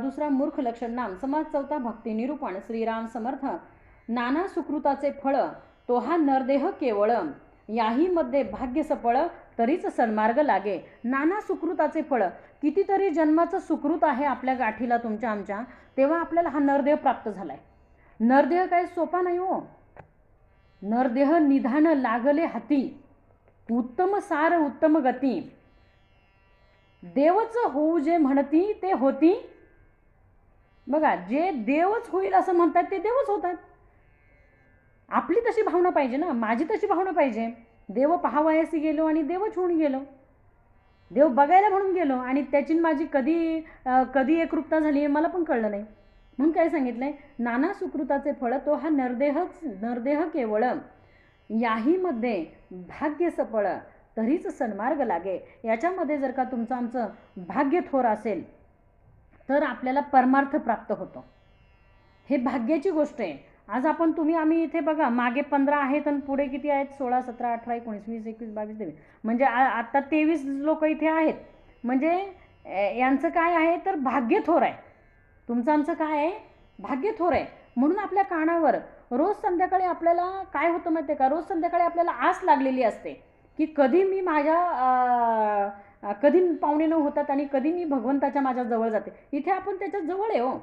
S2: 2 मूर्ख लक्षण नाम समाज 4 भक्ती निरूपण. श्रीराम समर्थ. नाना सुकृताचे फळ तो हा नरदेह केवळ, याही मध्ये भाग्य सफळ तरीच सन्मार्ग लागे. नाना सुकृताचे फळ, कितीतरी जन्माचं सुकृत आहे आपल्या गाठीला तुमच्या आमच्या, तेव्हा आपल्याला हा नरदेह प्राप्त झालाय. नरदेह काय सोपा नाही हो. नरदेह निधान लागले हाती, उत्तम सार उत्तम गती. देवच होऊ जे म्हणती ते होती. बघा, जे देवच होईल असं म्हणतात ते देवच होतात. आपली तशी भावना पाहिजे ना, माझी तशी भावना पाहिजे. देव पाहावयासी गेलो आणि देवच होऊन गेलो. देव बघायला म्हणून गेलो आणि त्याची माझी कधी एकरूपता झाली हे मला पण कळलं नाही. म्हणून काय सांगितलंय, नाना सुकृताचे फळ तो हा नरदेह केवळ, याही मध्ये भाग्य सफळ तरीच सन्मार्ग लागे. याच्यामध्ये जर का तुमचं आमचं भाग्य थोर असेल तर आपल्याला परमार्थ प्राप्त होतो. हे भाग्याची गोष्ट आहे. आज आपण आम्ही इथे बघा, मागे 15 आहेत आणि पुढे किती आहेत? 16, 17, 18, 19, 20, 21, 22, 23, म्हणजे आता 23 लोक इथे आहेत. म्हणजे यांचं काय आहे तर भाग्य थोर आहे. तुमचं आमचं काय आहे? भाग्य थोर आहे. म्हणून आपल्या कानावर रोज संध्याकाळी आपल्याला काय होतं माहिती आहे का? रोज संध्याकाळी आपल्याला आस लागलेली असते की कधी मी कधी पावणे 9 होतात आणि कधी मी भगवंताच्या माझ्या जवळ जाते. इथे आपण त्याच्या जवळ आहे हो.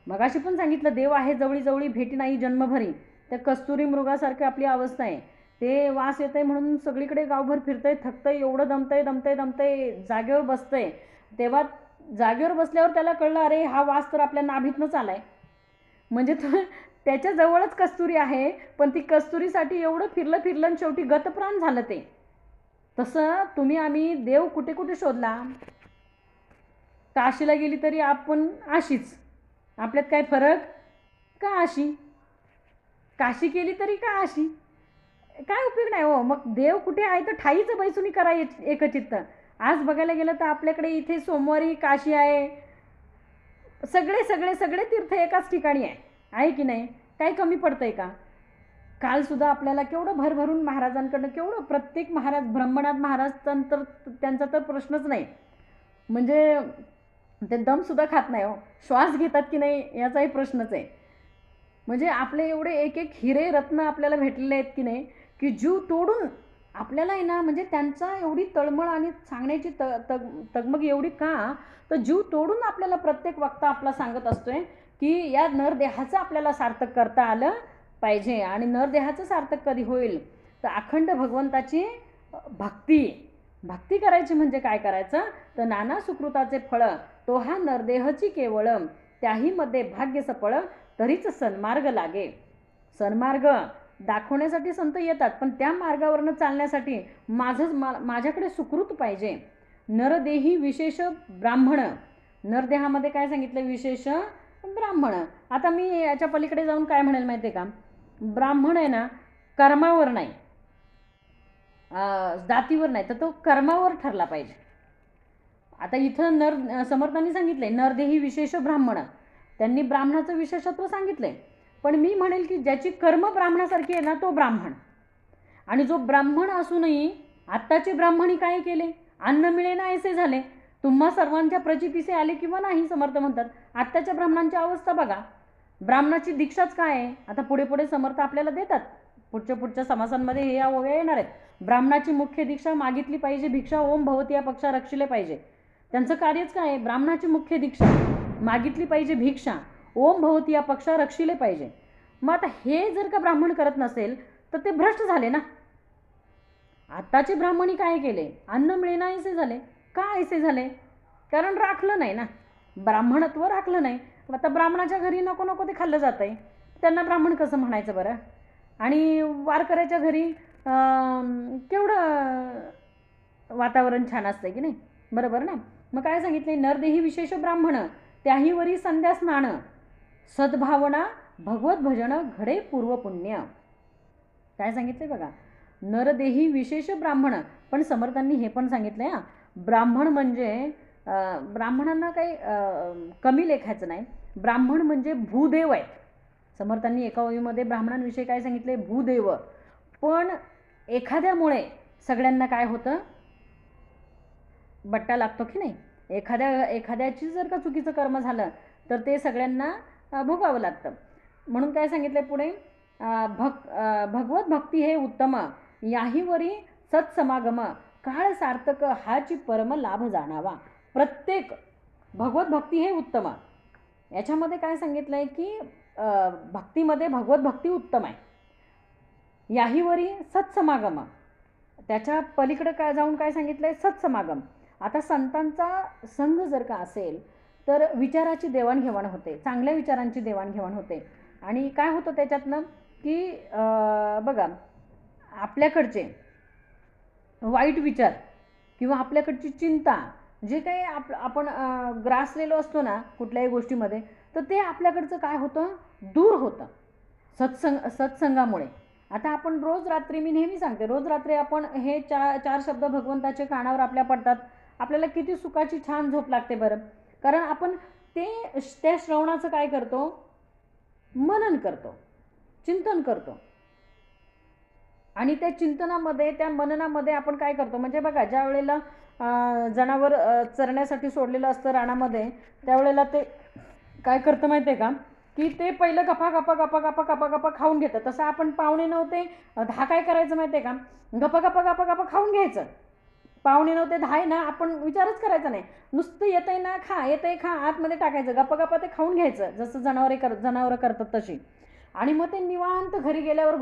S2: मगाशी पण सांगितलं, देव आहे जवळी जवळी भेटी नाही जन्मभरी. त्या कस्तुरी मृगासारखी आपली अवस्था आहे. ते वास येतंय म्हणून सगळीकडे गावभर फिरतंय, थकतंय, एवढं दमतंय, जागेवर बसतंय. तेव्हा जागेवर बसल्यावर त्याला कळलं, अरे हा वास तर आपल्या नाभीतनंच आलाय. म्हणजे त्याच्या जवळच कस्तुरी आहे, पण ती कस्तुरीसाठी एवढं फिरलं आणि शेवटी गतप्राण झालं ते. तसं आम्ही देव कुठे कुठे शोधला? काशीला गेली तरी आपण अशीच. आपल्यात काय फरक? का अशी? काशी केली तरी का अशी? काय उपयोग नाही हो. मग देव कुठे आहे तर ठाईचं बैसुनी करा एकचित्त. आज बघायला गेलं तर आपल्याकडे इथे सोमवारी काशी आहे. सगळे तीर्थ एकाच ठिकाणी आहे की नाही? काही कमी पडतंय का? कालसुद्धा आपल्याला केवढं भरभरून महाराजांकडनं, केवढं प्रत्येक महाराज, ब्रह्मनाथ महाराज तर त्यांचा तर प्रश्नच नाही. म्हणजे ते दमसुद्धा खात नाही हो. श्वास घेतात की नाही याचाही प्रश्नच आहे. म्हणजे आपले एवढे एक एक हिरे रत्न आपल्याला भेटलेले आहेत की नाही, की जीव तोडून आपल्याला आहे ना, म्हणजे त्यांचा एवढी तळमळ आणि सांगण्याची तगमग एवढी का, तर जीव तोडून आपल्याला प्रत्येक वक्ता आपला सांगत असतोय की या नरदेहाचं आपल्याला सार्थक करता आलं पाहिजे. आणि नरदेहाचं सार्थक कधी होईल तर अखंड भगवंताची भक्ती करायची. म्हणजे काय करायचं तर नाना सुकृताचे फळ तो हा नरदेहची केवळ, त्याही मध्ये भाग्य सफळ तरीच सन्मार्ग लागे. सन्मार्ग दाखवण्यासाठी संत येतात, पण त्या मार्गावरनं चालण्यासाठी माझ्याकडे सुकृत पाहिजे. नरदेही विशेष ब्राह्मण. नरदेहामध्ये काय सांगितलं? विशेष ब्राह्मण. आता मी याच्या पलीकडे जाऊन काय म्हणेल माहिती आहे का? ब्राह्मण आहे ना, कर्मावर नाही, जातीवर नाही, तर तो कर्मावर ठरला पाहिजे. आता इथं समर्थांनी सांगितलंय नरदेही विशेष ब्राह्मण. त्यांनी ब्राह्मणाचं विशेषत्व सांगितलंय. पण मी म्हणेल की ज्याची कर्म ब्राह्मणासारखी आहे ना, तो ब्राह्मण. आणि जो ब्राह्मण असूनही आत्ताचे ब्राह्मणी काय केले? अन्न मिळेना ऐसे झाले. तुम्हा सर्वांच्या प्रचितीसे आले किंवा नाही, समर्थ म्हणतात. आत्ताच्या ब्राह्मणांची अवस्था बघा. ब्राह्मणाची दीक्षाच काय आहे? आता पुढे समर्थ आपल्याला देतात. पुढच्या समासांमध्ये हे या ओव्या येणार आहेत. ब्राह्मणाची मुख्य दीक्षा मागितली पाहिजे भिक्षा, ओम भवती या पक्षा रक्षिले पाहिजे. त्यांचं कार्यच काय आहे? ब्राह्मणाची मुख्य दीक्षा मागितली पाहिजे भिक्षा, ओम भवती या पक्षा रक्षिले पाहिजे. मग आता हे जर का ब्राह्मण करत नसेल तर ते भ्रष्ट झाले ना. आत्ताचे ब्राह्मणी काय केले? अन्न मिळेना ऐसे झाले. का ऐसे झाले? कारण राखलं नाही ना, ब्राह्मणत्व राखलं नाही. आता ब्राह्मणाच्या घरी नको ते खाल्लं जात आहे, त्यांना ब्राह्मण कसं म्हणायचं बरं? आणि वारकऱ्याच्या घरी केवढं वातावरण छान असतंय की नाही, बरोबर ना? मग काय सांगितले? नरदेही विशेष ब्राह्मण, त्याही वरी संध्या स्नान, सद्भावना भगवत भजन घडे पूर्व पुण्य. काय सांगितले बघा? नरदेही विशेष ब्राह्मण. पण समर्थांनी हे पण सांगितलंय हा, ब्राह्मण म्हणजे ब्राह्मणांना काही कमी लेखायचं नाही. ब्राह्मण म्हणजे भूदेव आहे. समर्थांनी एका ओळीमध्ये ब्राह्मणांविषयी काय सांगितले? भूदेव. पण एखाद्यामुळे सगळ्यांना काय होतं? बट्टा लागतो की नाही? एखाद्याची जर का चुकीचं कर्म झालं तर ते सगळ्यांना भोगावं लागतं. म्हणून काय सांगितलंय पुढे? भगवत भक्ती हे उत्तम, याहीवरी सत्समागम, काळ सार्थक हाची परम लाभ जाणावा. प्रत्येक भगवत भक्ती हे उत्तम. याच्यामध्ये काय सांगितलंय की भक्तीमध्ये भगवत भक्ती उत्तम आहे. याहीवरी सत्समागम, त्याच्या पलीकडे काय जाऊन काय सांगितलंय? सत्समागम. आता संतांचा संघ जर का असेल तर विचाराची देवाणघेवाण होते, चांगल्या विचारांची देवाणघेवाण होते. आणि काय होतं त्याच्यातनं की बघा, आपल्याकडचे वाईट विचार किंवा आपल्याकडची चिंता, जे काही आपण ग्रासलेलो असतो ना कुठल्याही गोष्टीमध्ये, तर ते आपल्याकडचं काय होतं? दूर होतं सत्संगामुळे. आता आपण रोज रात्री, मी नेहमी सांगते, रोज रात्री आपण हे चार शब्द भगवंताचे कानावर आपल्या पडतात, आपल्याला किती सुखाची छान झोप लागते बरं. कारण आपण त्या श्रवणाचं काय करतो, मनन करतो, चिंतन करतो. आणि त्या चिंतनामध्ये, त्या मननामध्ये आपण काय करतो, म्हणजे बघा ज्या वेळेला जनावर चरण्यासाठी सोडलेलं असतं रानामध्ये, त्यावेळेला ते काय करतं माहिती आहे का, की ते पहिलं गपा गपा गपा गपा गपा गपा खाऊन घेतं. तसं आपण 9:45 ते 10 काय करायचं माहिती आहे का, गपा गपा गपा गपा खाऊन घ्यायचं. 9:45 ते 10 ना आपण विचारच करायचा नाही, नुसतं येतंय ना खा, येतंय खा, आतमध्ये टाकायचं, गप्पा गप्पा ते खाऊन घ्यायचं, जसं जनावरं करतात तशी. आणि मग ते निवांत घरी गेल्यावर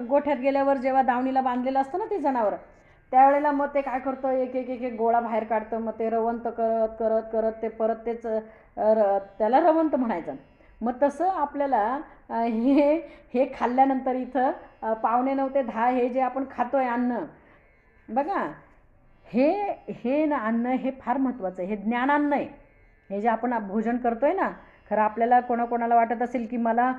S2: गोठ्यात गेल्यावर जेव्हा दावणीला बांधलेलं असतं ना ते जनावर, त्यावेळेला मग ते काय करतं, एक एक एक एक गोळा बाहेर काढतं. मग ते रवंत करत करत करत ते परत तेच त्याला रवंत म्हणायचं. मग तसं आपल्याला हे खाल्ल्यानंतर इथं 9:45 ते 10 हे जे आपण खातोय अन्न, बघा हे ना अन्न हे फार महत्त्वाचं आहे. हे ज्ञानान्न आहे. हे जे आपण भोजन करतोय ना, खरं आपल्याला कोणाकोणाला वाटत असेल की मला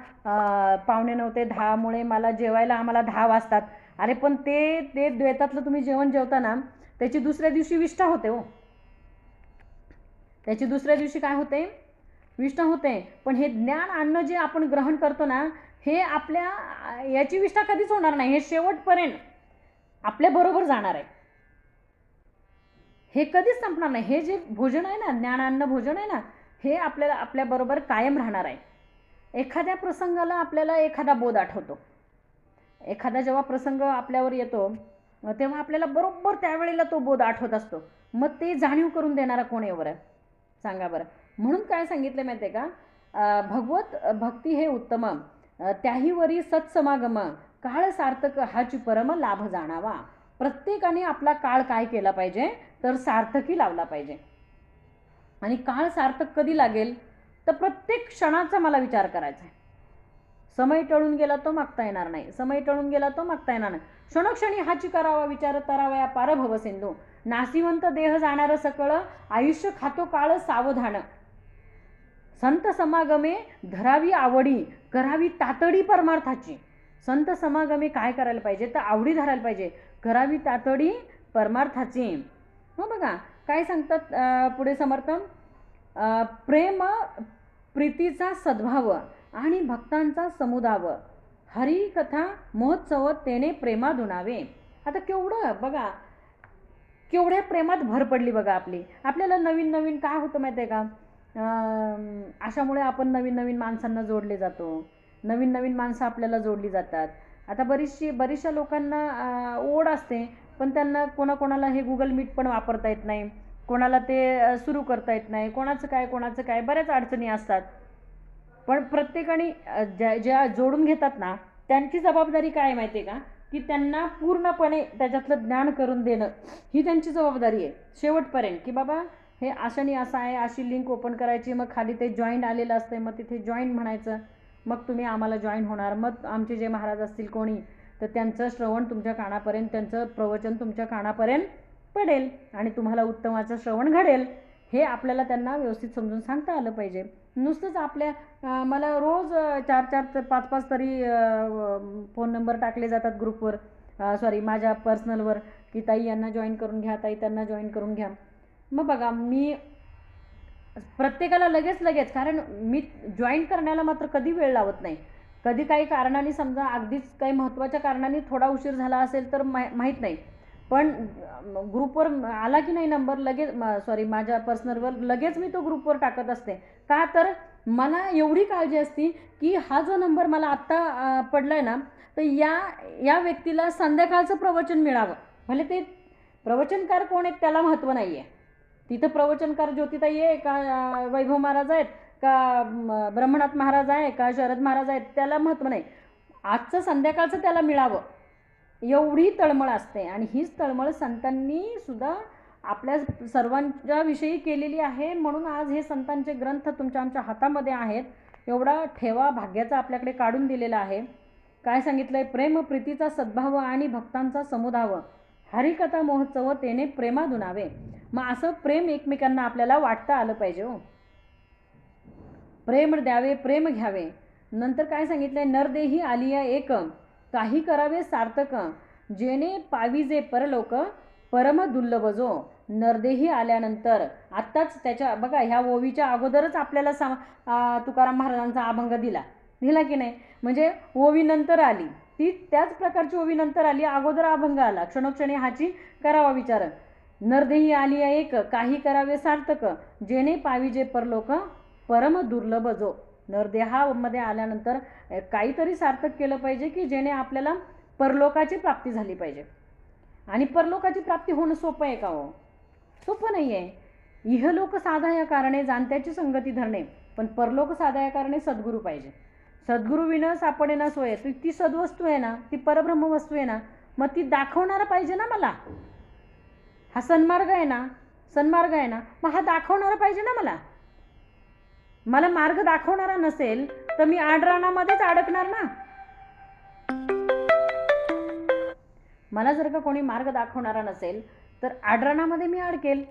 S2: 9:45 ते 10 मला जेवायला आम्हाला 10 वाजतात. अरे पण ते द्वैतातलं तुम्ही जेवण जेवता त्याची दुसऱ्या दिवशी विष्ठा होते हो. त्याची दुसऱ्या दिवशी काय होते, विष्ठा होते. पण हे ज्ञान अन्न जे आपण ग्रहण करतो ना, हे आपल्या याची विष्ठा कधीच होणार नाही. हे शेवटपर्यंत आपल्या बरोबर जाणार आहे. हे कधीच संपणार नाही. हे जे भोजन आहे ना, ज्ञानान्न भोजन आहे ना, हे आपल्याला आपल्याबरोबर कायम राहणार आहे. एखाद्या प्रसंगाला आपल्याला एखादा बोध आठवतो. एखादा जेव्हा प्रसंग आपल्यावर येतो तेव्हा आपल्याला बरोबर त्यावेळेला तो बोध आठवत असतो. मग ते जाणीव करून देणारा कोण आहे बरं, सांगा बरं. म्हणून काय सांगितलं माहिती आहे का, भगवत भक्ती हे उत्तम, त्याहीवरी सत्समागम, काळ सार्थक हाची परम लाभ जाणावा. प्रत्येकाने आपला काळ काय केला पाहिजे, तर सार्थकी लावला पाहिजे. आणि काळ सार्थक कधी लागेल, तर प्रत्येक क्षणाचा मला विचार करायचा आहे. समय टळून गेला तो मागता येणार नाही, समय टळून गेला तो मागता येणार नाही. क्षणोक्षणी हाची करावा विचार तरावया पार भव सिंधू, नासिवंत देह जाणार सकळ, आयुष्य खातो काळ सावधान. संत समागमे धरावी आवडी, करावी तातडी परमार्थाची. संत समागमे काय करायला पाहिजे, तर आवडी धरायला पाहिजे, करावी तातडी परमार्थाची. हो बघा काय सांगतात पुढे समर्थ, प्रेम प्रीतीचा सद्भाव आणि भक्तांचा समुदाव, हरी कथा महोत्सव तेने प्रेमा दुनावे. आता केवढं बघा, केवढ्या प्रेमात भर पडली बघा आपली. आपल्याला नवीन नवीन काय होतं माहिती आहे का, अशामुळे आपण नवीन नवीन माणसांना जोडले जातो. नवीन नवीन माणसं आपल्याला जोडली जातात. आता बरीचशा लोकांना ओढ असते, पण त्यांना कोणाकोणाला हे गुगल मीट पण वापरता येत नाही, कोणाला ते सुरू करता येत नाही, कोणाचं काय बऱ्याच अडचणी असतात. पण प्रत्येकाने ज्या जोडून घेतात ना, त्यांची जबाबदारी काय माहिती आहे का, की त्यांना पूर्णपणे त्याच्यातलं ज्ञान करून देणं ही त्यांची जबाबदारी आहे शेवटपर्यंत. की बाबा हे अशाने असं आहे, अशी लिंक ओपन करायची, मग खाली ते जॉईंट आलेलं असते, मग तिथे जॉईन म्हणायचं, मग तुम्ही आम्हाला जॉईन होणार. मग आमचे जे महाराज असतील कोणी, तर त्यांचं श्रवण तुमच्या कानापर्यंत, त्यांचं प्रवचन तुमच्या कानापर्यंत पडेल आणि तुम्हाला उत्तमाचं श्रवण घडेल. हे आपल्याला त्यांना व्यवस्थित समजून सांगता आलं पाहिजे. नुसतंच मला रोज 4-4 ते 5-5 तरी फोन नंबर टाकले जातात ग्रुपवर, सॉरी माझ्या पर्सनलवर, की ताई यांना जॉईन करून घ्या, ताई त्यांना जॉईन करून घ्या. मग बघा मी प्रत्येकाला लगेच, कारण मी जॉईन करण्याला मात्र कधी वेळ लावत नाही. कधी काही कारणाने, समजा अगदीच काही महत्त्वाच्या कारणाने थोडा उशीर झाला असेल तर माहीत नाही, पण ग्रुपवर आला की नाही नंबर लगेच, माझ्या पर्सनलवर लगेच मी तो ग्रुपवर टाकत असते. का तर मला एवढी काळजी असते की हा जो नंबर मला आत्ता पडला आहे ना, तर या व्यक्तीला संध्याकाळचं प्रवचन मिळावं. भले ते प्रवचनकार कोण आहेत त्याला महत्त्व नाही आहे. तिथं प्रवचनकार ज्योतिताई आहे का, वैभव महाराज आहेत का, ब्रह्मनाथ महाराज आहे का, शरद महाराज आहेत, त्याला महत्त्व नाही. आजचं संध्याकाळचं त्याला मिळावं एवढी तळमळ असते. आणि हीच तळमळ संतांनी सुद्धा आपल्या सर्वांच्या विषयी केलेली आहे. म्हणून आज हे संतांचे ग्रंथ तुमच्या आमच्या हातामध्ये आहेत. एवढा ठेवा भाग्याचा आपल्याकडे काढून दिलेला आहे. काय सांगितलंय, प्रेम प्रीतीचा सद्भाव आणि भक्तांचा समुदाव, हरिकथा महोत्सव तेने प्रेमा दुनावे. मग असं प्रेम एकमेकांना आपल्याला वाटता आलं पाहिजे हो. प्रेम द्यावे, प्रेम घ्यावे. नंतर काय सांगितलंय, नरदेही आलिया एक, काही करावे सार्थक, जेणे पाविजे परलोक, परम दुर्लभ जो. नरदेही आल्यानंतर आत्ताच त्याच्या बघा ह्या ओवीच्या अगोदरच आपल्याला तुकाराम महाराजांचा अभंग दिला की नाही. म्हणजे ओवी नंतर आली, ती त्याच प्रकारची ओवी नंतर आली, अगोदर अभंग आला. क्षणोक्षणी हाची करावा विचार. नरदेही आली एक काही करावे सार्थक, जेणे पाविजे परलोक परम दुर्लभ जो. नरदेहामध्ये आल्यानंतर काहीतरी सार्थक केलं पाहिजे की जेणे आपल्याला परलोकाची प्राप्ती झाली पाहिजे. आणि परलोकाची प्राप्ती होणं सोपं आहे का हो? सोपं नाही आहे. इहलोक साधाया कारणे जाणत्याची संगती धरणे, पण परलोक साधाया कारणे सद्गुरू पाहिजे. सद्गुरू विना सापडे ना सोय. ती सद्वस्तू आहे ना, ती परब्रह्म वस्तू आहे ना, मग ती दाखवणारा पाहिजे ना मला. हा सन्मार्ग आहे ना, मग हा दाखवणारा पाहिजे ना मला. मला मार्ग दाखवणारा नसेल तर मी आडरानामध्येच अडकणार ना. मला जर का कोणी मार्ग दाखवणारा नसेल तर आडरानामध्ये मी अडकेल.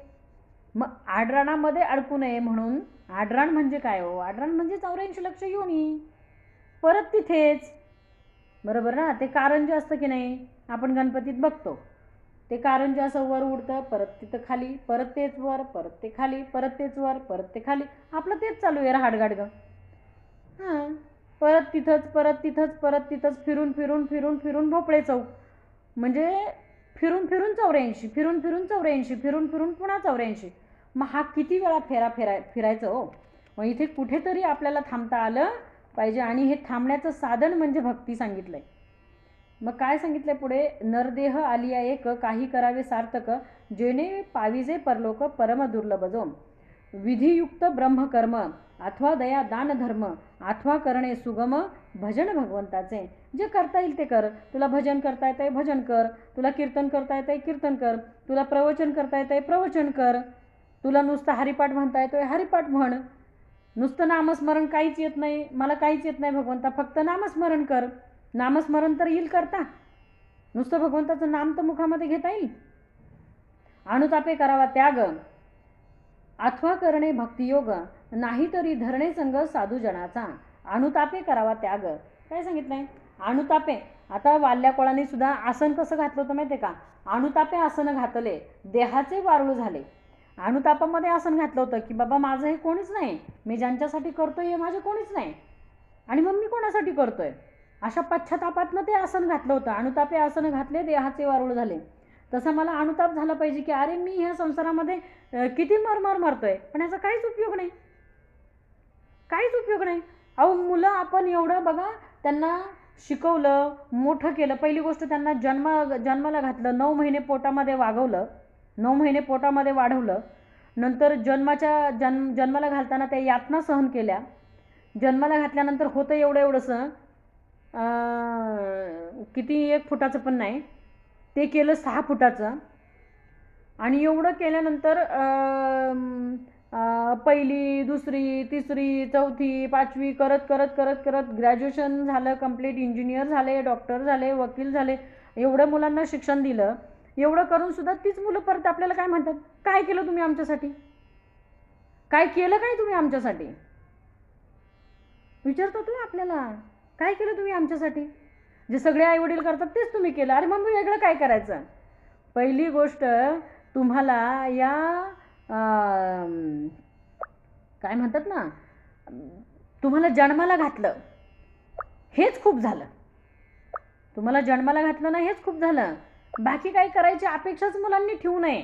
S2: मग आडरानामध्ये अडकू नये म्हणून, आडरान म्हणजे काय हो? आडरान म्हणजे 84 लक्ष योनी, परत तिथेच. बरोबर ना? ते कारंजे असतं की नाही, आपण गणपतीत बघतो. ते कारंजे असं वर उडतं, परत तिथं खाली, परत तेच वर, परत ते खाली, परत तेच वर, परत ते खाली. आपलं तेच चालू आहे हाडगाडगं. हां, परत तिथंच, परत तिथंच, परत तिथंच, फिरून फिरून फिरून फिरून भोपळे चौक. म्हणजे फिरून फिरून 84, फिरून फिरून 84, फिरून फिरून पुन्हा 84. मग हा किती वेळा फिरायचं हो? मग इथे कुठेतरी आपल्याला थांबता आलं पाहिजे. आणि हे थांबण्याचं साधन म्हणजे भक्ती सांगितलंय. मग काय सांगितलंय पुढे? नरदेह आलिया एक काही करावे सार्थक, जेणे पाविजे परलोक परम दुर्लभ जो. विधियुक्त ब्रह्मकर्म अथवा दया दान धर्म अथवा करणे सुगम भजन भगवंताचे. जे करता येईल ते कर. तुला भजन करता येतंय भजन कर, तुला कीर्तन करता येतंय कीर्तन कर, तुला प्रवचन करता येतंय प्रवचन कर, तुला नुसतं हरिपाठ म्हणता येतोय हरिपाठ म्हण. नुसतं नामस्मरण काहीच येत नाही, मला काहीच येत नाही भगवंता, फक्त नामस्मरण कर. नामस्मरण तर येईल करता, नुसतं भगवंताचं नाम तर मुखामध्ये घेता येईल. अनुतापे करावा त्याग अथवा करणे भक्तियोग, नाहीतरी धरणे संग साधू जनाचा. अनुतापे करावा त्याग. काय सांगितलंय? अनुतापे. आता वाल्याकोळाने सुद्धा आसन कसं घातलं होतं माहिती आहे का? अनुतापे आसन घातले, देहाचे वारुळ झाले. अनुतापामध्ये आसन घातलं होतं की बाबा माझं हे कोणीच नाही, मी ज्यांच्यासाठी करतोय हे माझे कोणीच नाही, आणि मग मी कोणासाठी करतोय, अशा पश्चातापातनं ते आसन घातलं होतं. अनुतापे आसन घातले, देहाचे वारुळ झाले. तसं मला अनुताप झाला पाहिजे की अरे मी ह्या संसारामध्ये किती मरतोय, पण याचा काहीच उपयोग नाही, काहीच उपयोग नाही. अहो मुलं आपण एवढं बघा त्यांना शिकवलं, मोठं केलं. पहिली गोष्ट त्यांना जन्माला घातलं, 9 महिने पोटामध्ये वागवलं, 9 महिने पोटामध्ये वाढवलं. नंतर जन्माला घालताना त्या यातना सहन केल्या. जन्माला घातल्यानंतर होतं एवढंसं, किती 1 फुटाचं पण नाही, ते केलं 6 फुटाचं. आणि एवढं केल्यानंतर पहिली, दुसरी, तिसरी, चौथी, 5वी करत करत करत करत ग्रॅज्युएशन झालं कंप्लीट, इंजिनियर झाले, डॉक्टर झाले, वकील झाले. एवढं मुलांना शिक्षण दिलं. एवढं करून सुद्धा तीच मुलं परत आपल्याला काय म्हणतात? काय केलं तुम्ही आमच्यासाठी? काय केलं काय तुम्ही आमच्यासाठी? विचारतो तुम्ही आपल्याला, काय केलं तुम्ही आमच्यासाठी? जे सगळे आईवडील करतात तेच तुम्ही केलं. अरे मग वेगळं काय करायचं? पहिली गोष्ट तुम्हाला या काय म्हणतात ना, तुम्हाला जन्माला घातलं हेच खूप झालं. तुम्हाला जन्माला घातलं ना हेच खूप झालं. बाकी काय करायची अपेक्षाच मुलांनी ठेवू नये.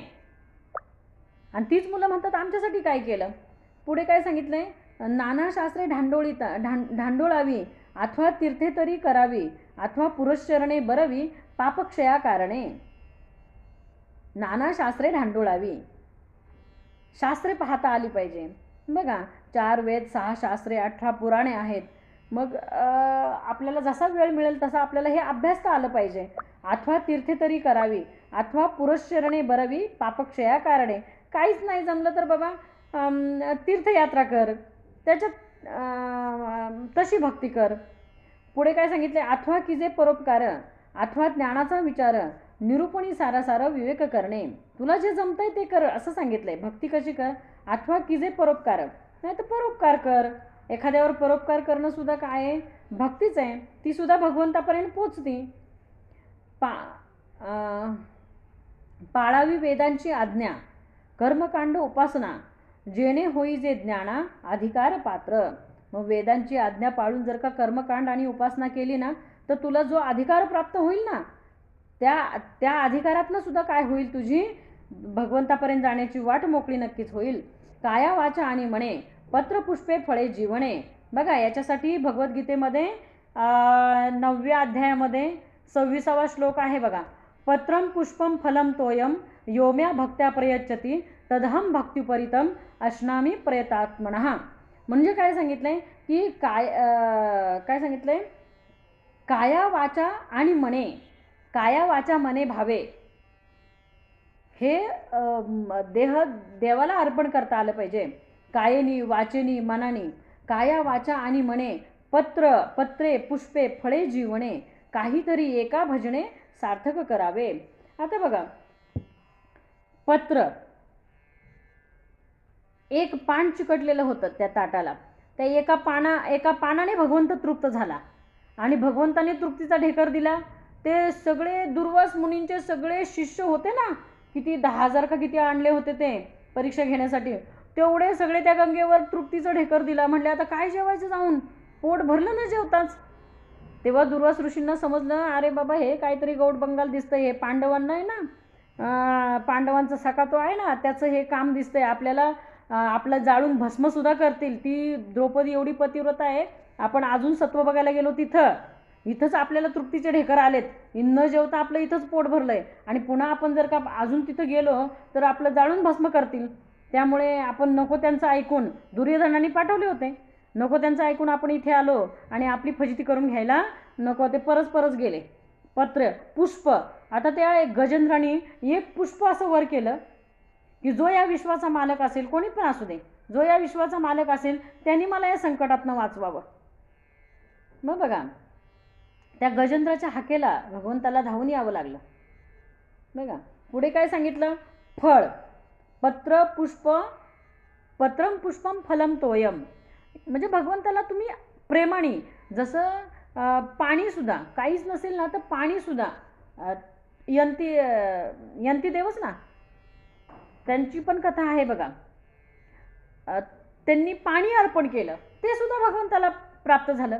S2: आणि तीच मुलं म्हणतात आमच्यासाठी काय केलं. पुढे काय सांगितलंय? नाना शास्त्रे ढांडोळावी अथवा तीर्थे तरी करावी अथवा पुरश्चरणे बरवी पापक्षया कारणे. नाना शास्त्रे ढांडोळावी, शास्त्रे पाहता आली पाहिजे. बघा 4 वेद, 6 शास्त्रे, 18 पुराणे आहेत. मग आपल्याला जसा वेळ मिळेल तसा आपल्याला हे अभ्यासता आलं पाहिजे. अथवा तीर्थे तरी करावी अथवा पुरश्चरणे बरवी पापक्षया कारणे. काहीच नाही जमलं तर बाबा तीर्थयात्रा कर, त्याच्यात तशी भक्ती कर. पुढे काय सांगितले? अथवा किजे परोपकार अथवा ज्ञानाचा विचार निरूपणी सारासार विवेक करणे. तुला जे जमतंय ते कर असं सांगितलंय. भक्ती कशी कर? अथवा किजे परोपकार, नाही तर परोपकार कर. एखाद्यावर परोपकार करणं सुद्धा काय आहे? भक्तीच आहे. ती सुद्धा भगवंतापर्यंत पोचती. पाळावी वेदांची आज्ञा कर्मकांड उपासना जेणे होई जे ज्ञाना अधिकार पात्र. मग वेदांची आज्ञा पाळून जर का कर्मकांड आणि उपासना केली ना तर तुला जो अधिकार प्राप्त होईल ना त्या अधिकारातनं सुद्धा काय होईल, तुझी भगवंतापर्यंत जाण्याची वाट मोकळी नक्कीच होईल. काया वाचा आणि म्हणे पत्र पुष्पे फळे जीवने. बघा याच्यासाठी भगवद्गीतेमध्ये 9व्या अध्यायामध्ये 26वा श्लोक आहे बघा. पत्रम पुष्पम फलम तोयम योम्या भक्त्या प्रयच्छती तदहम भक्त्युपरितम अश्नामी प्रयतात्मनः. म्हणजे काय सांगितलंय की काय सांगितलंय, काया वाचा आणि मने, काया वाचा मने भावे हे देवाला अर्पण करता आलं पाहिजे. कायेनी वाचेनी मनानी, काया वाचा आणि मने पत्रे पुष्पे फळे जीवने, काहीतरी एका भजने सार्थक करावे. आता बघा, पत्र, एक पान चिकटलेलं होतं त्या ताटाला. त्या एका पानाने भगवंत तृप्त झाला आणि भगवंताने तृप्तीचा ढेकर दिला. ते सगळे दुर्वास मुनींचे सगळे शिष्य होते ना, किती 10,000 का किती आणले होते ते परीक्षा घेण्यासाठी, तेवढे सगळे त्या गंगेवर तृप्तीचा ढेकर दिला. म्हटले आता काय जेवायचं जाऊन, पोट भरलं ना जेवताच. तेव्हा दुर्वास ऋषींना समजलं, अरे बाबा हे काहीतरी गौड बंगाल दिसतंय, हे पांडवांना आहे ना, पांडवांचा सखा तो आहे ना, त्याचं हे काम दिसतंय. आपल्याला आपलं जाळून भस्मसुद्धा करतील. ती द्रौपदी एवढी पतिव्रता आहे, आपण अजून सत्व बघायला गेलो इथंच आपल्याला तृप्तीचे ढेकर आलेत, न जेवता आपलं इथंच पोट भरलंय आणि पुन्हा आपण जर का अजून तिथं गेलो तर आपलं जाळून भस्म करतील. त्यामुळे आपण नको त्यांचं ऐकून, दुर्योधनाने पाठवले होते, नको त्यांचं ऐकून आपण इथे आलो आणि आपली फजिती करून घ्यायला नको. ते परस गेले. पत्र पुष्प, आता त्या गजेंद्राने एक पुष्प असं वर केलं की जो या विश्वाचा मालक असेल, कोणी पण असू दे, जो या विश्वाचा मालक असेल त्यांनी मला या संकटातनं वाचवावं. मग बघा, त्या गजेंद्राच्या हाकेला भगवंताला धावून यावं लागलं. बघा पुढे काय सांगितलं, फळ, पत्रम पुष्पम फलम तोयम. म्हणजे भगवंताला तुम्ही प्रेमाने, जसं पाणीसुद्धा काहीच नसेल ना तर पाणीसुद्धा यंती देवच ना, त्यांची पण कथा आहे बघा. त्यांनी पाणी अर्पण केलं, ते सुद्धा भगवंताला प्राप्त झालं,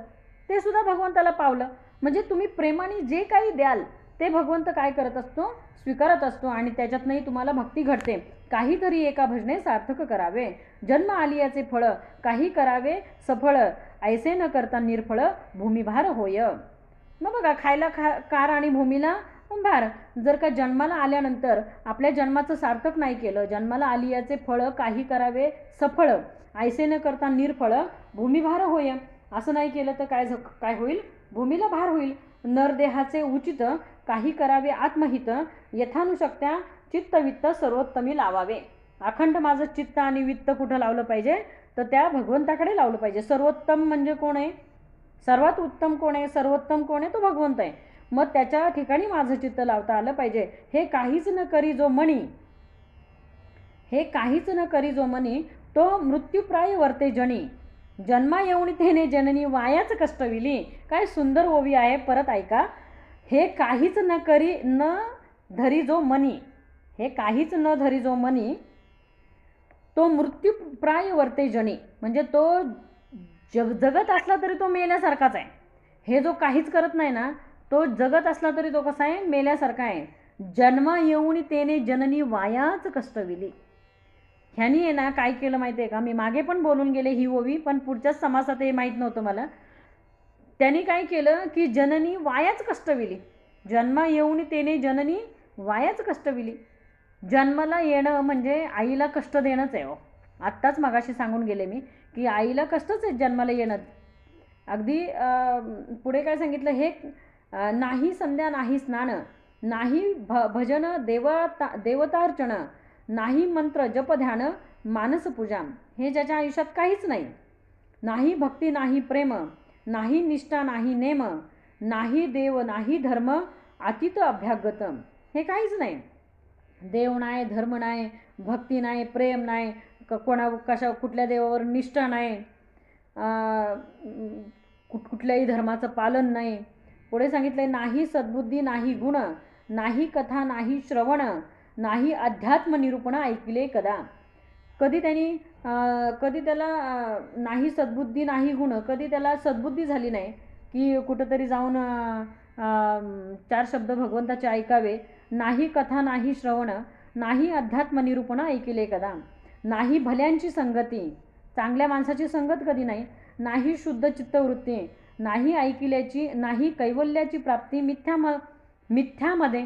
S2: ते सुद्धा भगवंताला पावलं. म्हणजे तुम्ही प्रेमाने जे काही द्याल ते भगवंत काय करत असतो, स्वीकारत असतो आणि त्याच्यातनंही तुम्हाला भक्ती घडते. काहीतरी एका भजने सार्थक करावे, जन्म आलियाचे फळ काही करावे सफळ, ऐसे न करता निर्फळ भूमिभार होय. मग बघा, खायला कार आणि भूमीला भार. जर का जन्माला आल्यानंतर आपल्या जन्माचं सार्थक नाही केलं, जन्माला आलियाचे फळ काही करावे सफळ, ऐसे न करता निर्फळ भूमिभार होय, असं नाही केलं तर काय होईल, भूमीला भार होईल. नरदेहाचे उचित काही करावे आत्महित, यथानुशक्त्या चित्तवित्त सर्वोत्तमी लावावे. अखंड माझं चित्त आणि वित्त कुठं लावलं पाहिजे तर त्या भगवंताकडे लावलं पाहिजे. सर्वोत्तम म्हणजे कोण आहे, सर्वात उत्तम कोण आहे, सर्वोत्तम कोण आहे, तो भगवंत आहे. मग त्याच्या ठिकाणी माझं चित्त लावता आलं पाहिजे. हे काहीच न करी जो मनी तो मृत्यूप्राय वर्ते जनी, जन्मा येऊन तेने जननी वायाच कष्टविली. काय सुंदर ओवी आहे, परत ऐका. हे काहीच न धरी जो मनी, हे काहीच न धरी जो मनी तो मृत्यूप्राय वर्ते जनी. म्हणजे तो जगत असला तरी तो मेल्यासारखाच आहे. हे जो काहीच करत नाही ना तो जगत असला तरी तो कसा आहे, मेल्यासारखा आहे. जन्म येऊन तेने जननी वायाच कष्टविली. ह्यानी आहे ना काय केलं माहिती आहे का, मी मागे पण बोलून गेले ही ओवी, पण पुढच्याच समासात हे माहीत नव्हतं मला. त्यांनी काय केलं की जननी वायाच कष्टविली, जन्म येऊन तेने जननी वायाच कष्टविली. जन्माला येणं म्हणजे आईला कष्ट देणंच आहे. आत्ताच मगाशी सांगून गेले मी की आईला कष्टच आहे जन्माला येणं. अगदी पुढे काय सांगितलं, हे नाही संध्या नाही स्नान, नाही भजन देवतार्चन, नाही मंत्र जप ध्यान मानस पूजा. हे ज्याच्या आयुष्यात काहीच नाही, नाही भक्ती नाही प्रेम, नाही निष्ठा नाही नेम, नाही देव नाही धर्म अतीत अभ्यागत. हे काहीच नाही, देव नाही, धर्म नाही, भक्ती नाही, प्रेम नाही, कुठल्या देवावर निष्ठा नाही, कुठल्याही धर्माचं पालन नाही. पुढे सांगितलंय नाही सद्बुद्धी नाही गुण, नाही कथा नाही श्रवण, नाही अध्यात्म निरूपण ऐकले कदा. कधी त्याला नाही सद्बुद्धी नाही होणं, कधी त्याला सद्बुद्धी झाली नाही की कुठंतरी जाऊन 4 शब्द भगवंताचे ऐकावे. नाही कथा नाही श्रवण, नाही अध्यात्म निरूपण ऐकले कदा. नाही भल्यांची संगती, चांगल्या माणसाची संगत कधी नाही. नाही शुद्ध चित्तवृत्ती, नाही ऐकिल्याची, नाही कैवल्याची प्राप्ती. मिथ्यामध्ये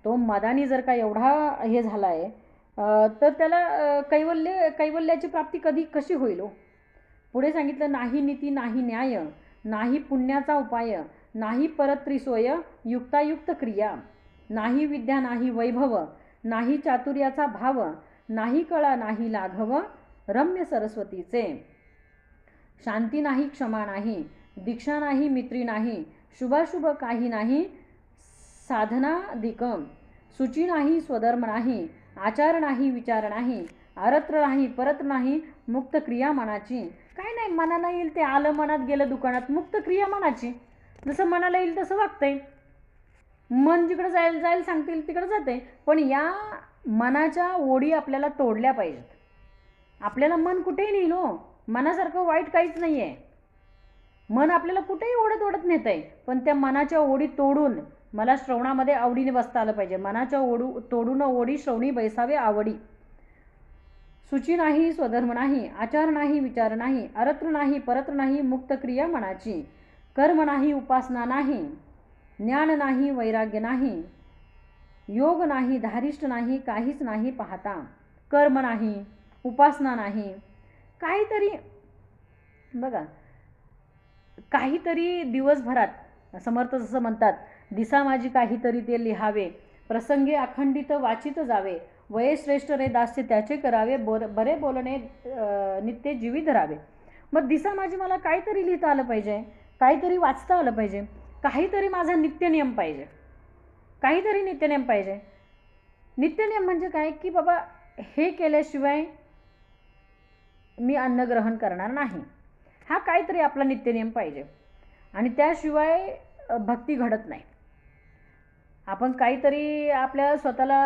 S2: तो मदानी जर का एवढा हे झाला आहे तर त्याला कैवल्याची प्राप्ती कशी होईल हो. पुढे सांगितलं नाही नीती नाही न्याय, नाही पुण्याचा उपाय, नाही परत्रिसोय युक्तायुक्त क्रिया. नाही विद्या नाही वैभव, नाही चातुर्याचा भाव, नाही कळा नाही लाघव रम्य सरस्वतीचे. शांती नाही क्षमा नाही, दीक्षा नाही मित्री नाही, शुभाशुभ काही नाही साधनाधिक. सुची नाही स्वधर्म नाही, आचार नाही विचार नाही, आरत्र नाही परत्र नाही मुक्त क्रिया मनाची. काय नाही, मनाला येईल ते आलं, मनात गेलं दुकानात, मुक्त क्रिया मनाची. जसं मनाला येईल तसं वागतंय, मन जिकडं जायला सांगतील तिकडं जाते. पण या मनाच्या ओढी आपल्याला तोडल्या पाहिजेत. आपल्याला मन कुठेही नेईल हो, मनासारखं वाईट काहीच नाही आहे. मन आपल्याला कुठेही ओढत नेत आहे, पण त्या मनाच्या ओढी तोडून मला श्रवणामध्ये आवडीने बसता आलं पाहिजे. मनाच्या तोडून ओढी श्रवणी बैसावे आवडी. सुची नाही स्वधर्म नाही, आचार नाही विचार नाही, अरत्र नाही परत्र नाही मुक्त क्रिया मनाची. कर्म नाही उपासना नाही, ज्ञान नाही वैराग्य नाही, योग नाही धारिष्ट नाही काहीच नाही पाहता. कर्म नाही, उपासना नाही, काहीतरी बघा, काहीतरी दिवसभरात समर्थ जसं म्हणतात, दिसा माझी काहीतरी ते लिहावे, प्रसंगी अखंडित वाचित जावे, वये श्रेष्ठ रे दास्य त्याचे करावे, बरे बोलणे नित्य जीवी धरावे. मग दिसा माझी मला काहीतरी लिहिता आलं पाहिजे, काहीतरी वाचता आलं पाहिजे, काहीतरी माझा नित्यनियम पाहिजे, काहीतरी नित्यनियम पाहिजे. नित्यनियम म्हणजे काय की बाबा हे केल्याशिवाय मी अन्न ग्रहण करणार नाही, हा काहीतरी आपला नित्यनियम पाहिजे. आणि त्याशिवाय भक्ती घडत नाही. आपण काहीतरी आपल्या स्वतःला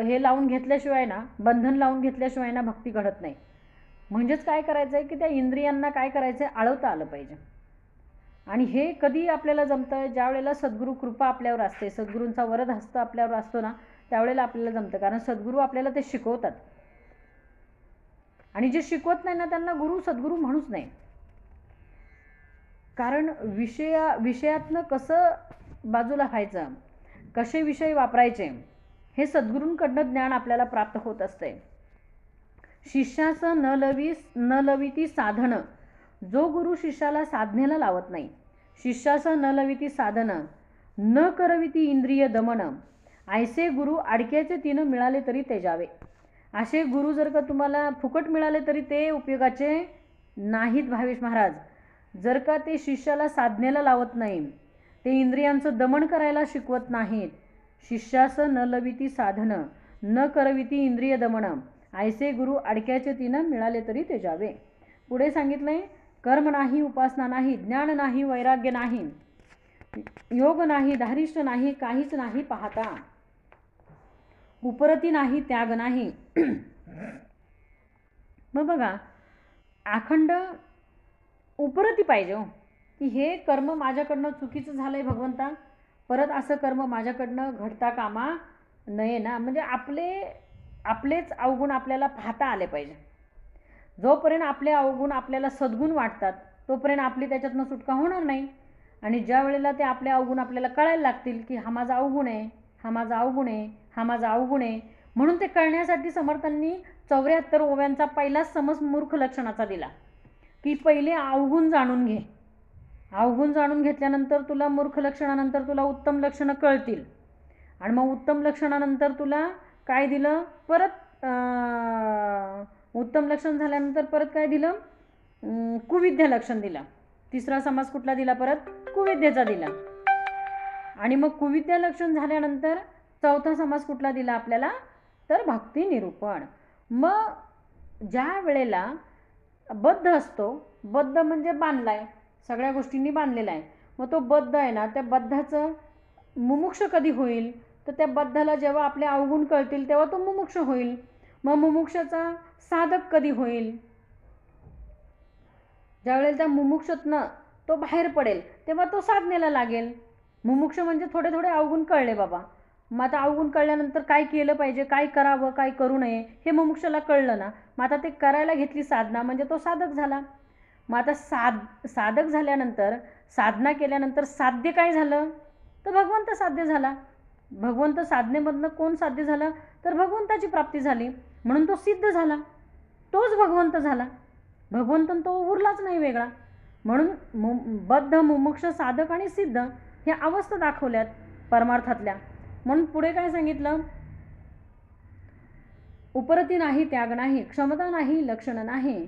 S2: हे लावून घेतल्याशिवाय ना, बंधन लावून घेतल्याशिवाय ना भक्ती घडत नाही. म्हणजेच काय करायचं आहे की त्या इंद्रियांना काय करायचं आहे, आळवता आलं पाहिजे. आणि हे कधी आपल्याला जमतं, ज्या वेळेला सद्गुरू कृपा आपल्यावर असते, सद्गुरूंचा वरद हस्त आपल्यावर असतो ना, त्यावेळेला आपल्याला जमतं. कारण सद्गुरू आपल्याला ते शिकवतात, आणि जे शिकवत नाही ना त्यांना सद्गुरू म्हणूच नाही. कारण विषयातनं कसं बाजूला व्हायचं, कसे विषय वापरायचे, हे सद्गुरूंकडनं ज्ञान आपल्याला प्राप्त होत असते. शिष्याचं न लविती साधन, जो गुरु शिष्याला साधनेला लावत नाही. शिष्याचं न लविती साधन, न करविती इंद्रिय दमन, ऐसे गुरु अडक्याचे 3 मिळाले तरी ते जावे. असे गुरु जर का तुम्हाला फुकट मिळाले तरी ते उपयोगाचे नाहीत भावेश महाराज. जर का ते शिष्याला साधनेला लावत नाही, ते इंद्रियांचं दमन करायला शिकवत नाहीत. शिष्याचं न लविती साधन, न करविती इंद्रिय दमन, ऐसे गुरु अडक्याचे 3 मिळाले तरी ते जावे. पुढे सांगितलंय, कर्म नाही उपासना नाही, ज्ञान नाही वैराग्य नाही, योग नाही धारिष्ट नाही काहीच नाही पाहता. उपरती नाही त्याग नाही. मग बघा, अखंड उपरती पाहिजे हो, की हे कर्म माझ्याकडनं चुकीचं झालंय भगवंता, परत असं कर्म माझ्याकडनं घडता कामा नये ना. म्हणजे आपलेच अवगुण आपल्याला पाहता आले पाहिजे. जोपर्यंत आपले अवगुण आपल्याला सद्गुण वाटतात तोपर्यंत आपली त्याच्यातनं सुटका होणार नाही. आणि ज्या वेळेला ते आपले अवगुण आपल्याला कळायला लागतील की हा माझा अवगुण आहे, हा माझा अवगुण आहे, हा माझा अवगुण आहे, म्हणून ते कळण्यासाठी समर्थांनी 74 ओव्यांचा पहिलाच समज मूर्ख लक्षणाचा दिला, की पहिले अवगुण जाणून घे. अवगुण जाणून घेतल्यानंतर तुला मूर्ख लक्षणानंतर तुला उत्तम लक्षणं कळतील. आणि मग उत्तम लक्षणानंतर तुला काय दिलं, परत उत्तम लक्षण झाल्यानंतर परत काय दिलं, कुविद्या लक्षण दिलं. 3रा समास कुठला दिला, परत कुविद्येचा दिला. आणि मग कुविद्या लक्षण झाल्यानंतर 4था समास कुठला दिला आपल्याला, तर भक्ती निरूपण. मग ज्या वेळेला बद्ध असतो, बद्ध म्हणजे बांधलाय, सगळ्या गोष्टींनी बांधलेला आहे, मग तो बद्ध आहे ना, त्या बद्धाचं मुमुक्ष कधी होईल, तर त्या बद्धाला जेव्हा आपले अवगुण कळतील तेव्हा तो मुमुक्ष होईल. मग मुमुक्षाचा साधक कधी होईल? ज्यावेळेला त्या मुमुक्षतनं तो बाहेर पडेल तेव्हा तो साधनेला लागेल. मुमुक्ष म्हणजे थोडे थोडे अवगुण कळले बाबा. मग आता अवगुण कळल्यानंतर काय केलं पाहिजे, काय करावं, काय करू नये हे मुमुक्षाला कळलं ना. मग आता ते करायला घेतली साधना म्हणजे तो साधक झाला. मग आता साधक झाल्यानंतर, साधना केल्यानंतर साध्य काय झालं? तर भगवंत साध्य झाला. भगवंत साधनेमधनं कोण साध्य झालं? तर भगवंताची प्राप्ती झाली, म्हणून तो सिद्ध झाला. तोच भगवंत झाला. भगवंत तो उरलाच नाही वेगळा. म्हणून बद्ध, मुमुक्ष, साधक आणि सिद्ध ह्या अवस्था दाखवल्यात परमार्थातल्या. म्हणून पुढे काय सांगितलं? उपरती नाही, त्याग नाही, क्षमता नाही, लक्षण नाही,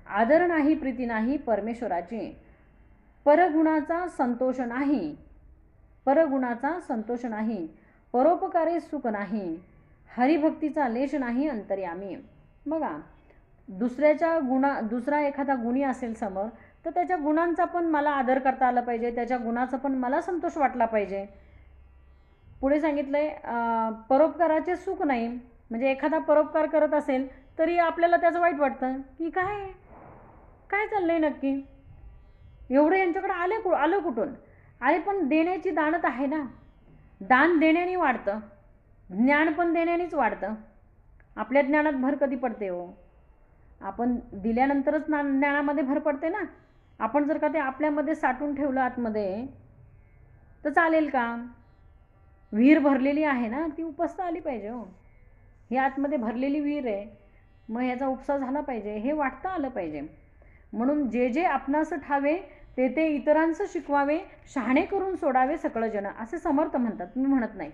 S2: आदर नाही, प्रीती नाही परमेश्वराची, परगुणाचा संतोष नाही, परगुणाचा संतोष नाही, परोपकारे सुख नाही, हरिभक्तीचा लेश नाही अंतर्यामी. बघा, दुसरा एखादा गुणी असेल समोर तर त्याच्या गुणांचा पण मला आदर करता आला पाहिजे, त्याच्या गुणाचा पण मला संतोष वाटला पाहिजे. पुढे सांगितलंय परोपकाराचे सुख नाही, म्हणजे एखादा परोपकार करत असेल तरी आपल्याला त्याचं वाईट वाटतं की काय चाललंय नक्की, एवढं यांच्याकडे आलं कुठून? अरे पण देण्याची दानत आहे ना. दान देण्याने वाढतं, ज्ञान पण देण्यानेच वाढतं. आपल्या ज्ञानात भर कधी पडते हो? आपण दिल्यानंतरच ज्ञानामध्ये भर पडते ना. आपण जर का ते आपल्यामध्ये साठवून ठेवलं आतमध्ये तर चालेल का? विहीर भरलेली आहे ना, ती उपसता आली पाहिजे हो. ही आतमध्ये भरलेली विहीर आहे, मग ह्याचा उपसा झाला पाहिजे, हे वाटता आलं पाहिजे. म्हणून जे जे आपणास ठावे ते ते इतरांचं शिकवावे, शहाणे करून सोडावे सकळ जन, असे समर्थ म्हणतात, मी म्हणत नाही.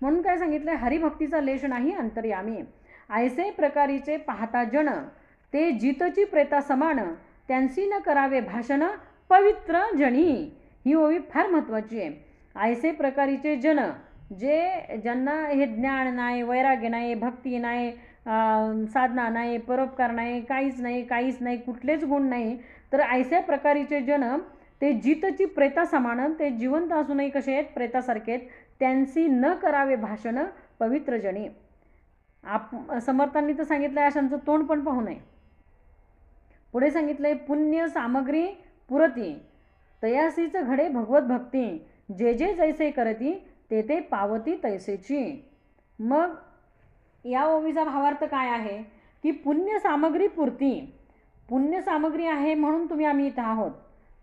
S2: म्हणून काय सांगितलं? हरिभक्तीचा लेश नाही अंतर्यामी, ऐसे प्रकारीचे पाहता जन, ते जितची प्रेता समान, त्यांची न करावे भाषण पवित्र जनी. ही ओवी फार महत्त्वाची आहे. ऐसे प्रकारीचे जन, ज्यांना हे ज्ञान नाही, वैराग्य नाही, भक्ती नाही, साधना नाही, परोपकार नाही, काहीच नाही, कुठलेच गुण नाही, तर ऐसे प्रकारीचे जन ते जितची प्रेता समान, ते जिवंत असूनही कसे आहेत? प्रेतासारखे आहेत. त्यांची न करावे भाषण पवित्र जनी. समर्थांनी तर सांगितलं अशांचं तोंड पण पाहू नये. पुढे सांगितलंय पुण्य सामग्री पुरती, तयासीच घडे भगवत भक्ती, जे जे जैसे करती ते ते पावती तैसेची. मग या ओवीचा भावार्थ काय आहे? की पुण्य सामग्री पुरती, पुण्य सामग्री आहे म्हणून आम्ही इथं आहोत.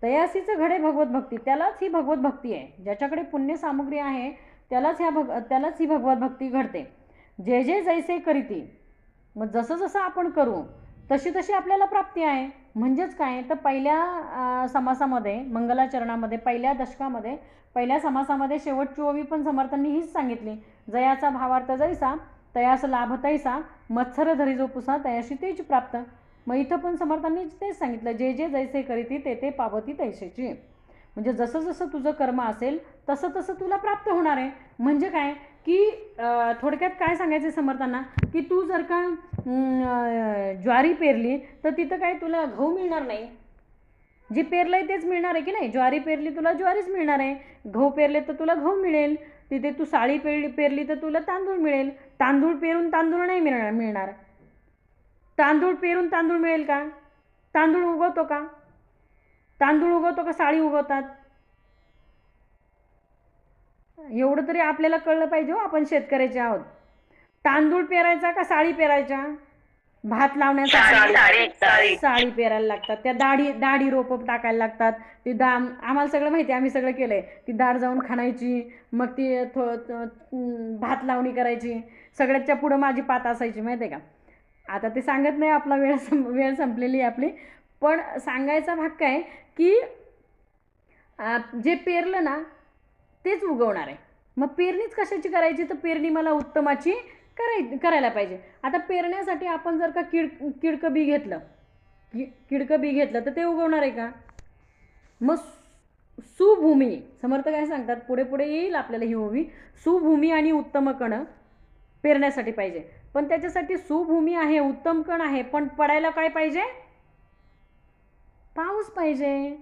S2: तयासीच घडे भगवत भक्ती, त्यालाच ही भगवत भक्ती आहे. ज्याच्याकडे पुण्य सामग्री आहे त्यालाच ही भगवत भक्ती घडते. जे जे जैसे करीती, मग जसं जसं आपण करू तशी तशी आपल्याला प्राप्ती आहे. म्हणजेच काय? तर पहिल्या समासामध्ये, मंगलाचरणामध्ये, पहिल्या दशकामध्ये, पहिल्या समासामध्ये शेवटची ओवी पण समर्थांनी हीच सांगितली. जयाचा भावार्थ जैसा, तयास लाभ तैसा, मत्सर धरी जो पुसा, तयाशी तेच प्राप्त. मग इथं पण समर्थांनी तेच सांगितलं, जे जे जैसे करीती ते ते पावती तैसेची. म्हणजे जसं जसं तुझं कर्म असेल तसं तसं तुला प्राप्त होणार आहे. म्हणजे काय? की थोडक्यात काय सांगायचं समर्थांना, की तू जर का ज्वारी पेरली तर तिथं काय तुला गहू मिळणार नाही. जे पेरलंय तेच मिळणार आहे की नाही? ज्वारी पेरली तुला ज्वारीच मिळणार आहे, गहू पेरले तर तुला गहू मिळेल. तिथे तू साळी पेरली तर तुला तांदूळ मिळेल. तांदूळ पेरून तांदूळ नाही मिळणार. तांदूळ पेरून तांदूळ मिळेल का? तांदूळ उगवतो का? साळी उगवतात? एवढं तरी आपल्याला कळलं पाहिजे हो, आपण शेतकऱ्याचे आहोत. तांदूळ पेरायचा का साळी पेरायच्या? भात लावण्यासाठी साळी पेरायला लागतात. त्या दाढी रोपं टाकायला लागतात. ती आम्हाला सगळं माहिती आहे, आम्ही सगळं केलंय. ती दाढ जाऊन खाणायची, मग ती भात लावणी करायची. सगळ्याच्या पुढं माझी पात असायची, माहिती आहे का? आता ते सांगत नाही, आपला वेळ संपलेली आहे आपली. पण सांगायचा भाग काय की जे पेरलं ना तेच उगवणार आहे. मग पेरणीच कशाची करायची? तर पेरणी मला उत्तमाची करायला पाहिजे. आता पेरण्यासाठी आपण जर का किडकं बी घेतलं तर ते उगवणार आहे का? मग सुभूमी, समर्थ काय सांगतात, पुढे येईल आपल्याला ही ओवी. सुभूमी आणि उत्तम कण पेरण्यासाठी पाहिजे. पण त्याच्यासाठी सुभूमी आहे, उत्तम कण आहे, पण पडायला काय पाहिजे? पाऊस पाहिजे.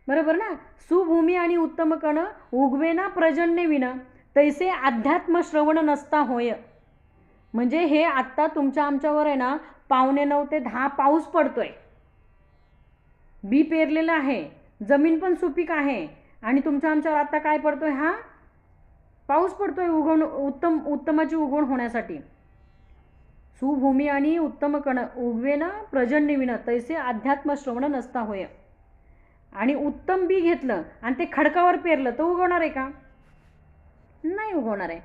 S2: बरोबर ना? सुभूमी आणि उत्तम कण उगवेना प्रजन्य विना, तैसे अध्यात्म श्रवण नसता होय. म्हणजे हे आत्ता तुमच्या आमच्यावर आहे ना 9:45 ते 10 पाऊस पडतोय, बी पेरलेलं आहे, जमीन पण सुपीक आहे, आणि तुमच्या आमच्यावर आत्ता काय पडतोय? हा पाऊस पडतोय उत्तमाची उगवण होण्यासाठी. सुभूमी आणि उत्तम कण उगवेन प्रजन्यविन तैसे अध्यात्म श्रवण नसता होय. आणि उत्तम बी घेतलं आणि ते खडकावर पेरलं तर उगवणार आहे का? नाही उगवणार आहे.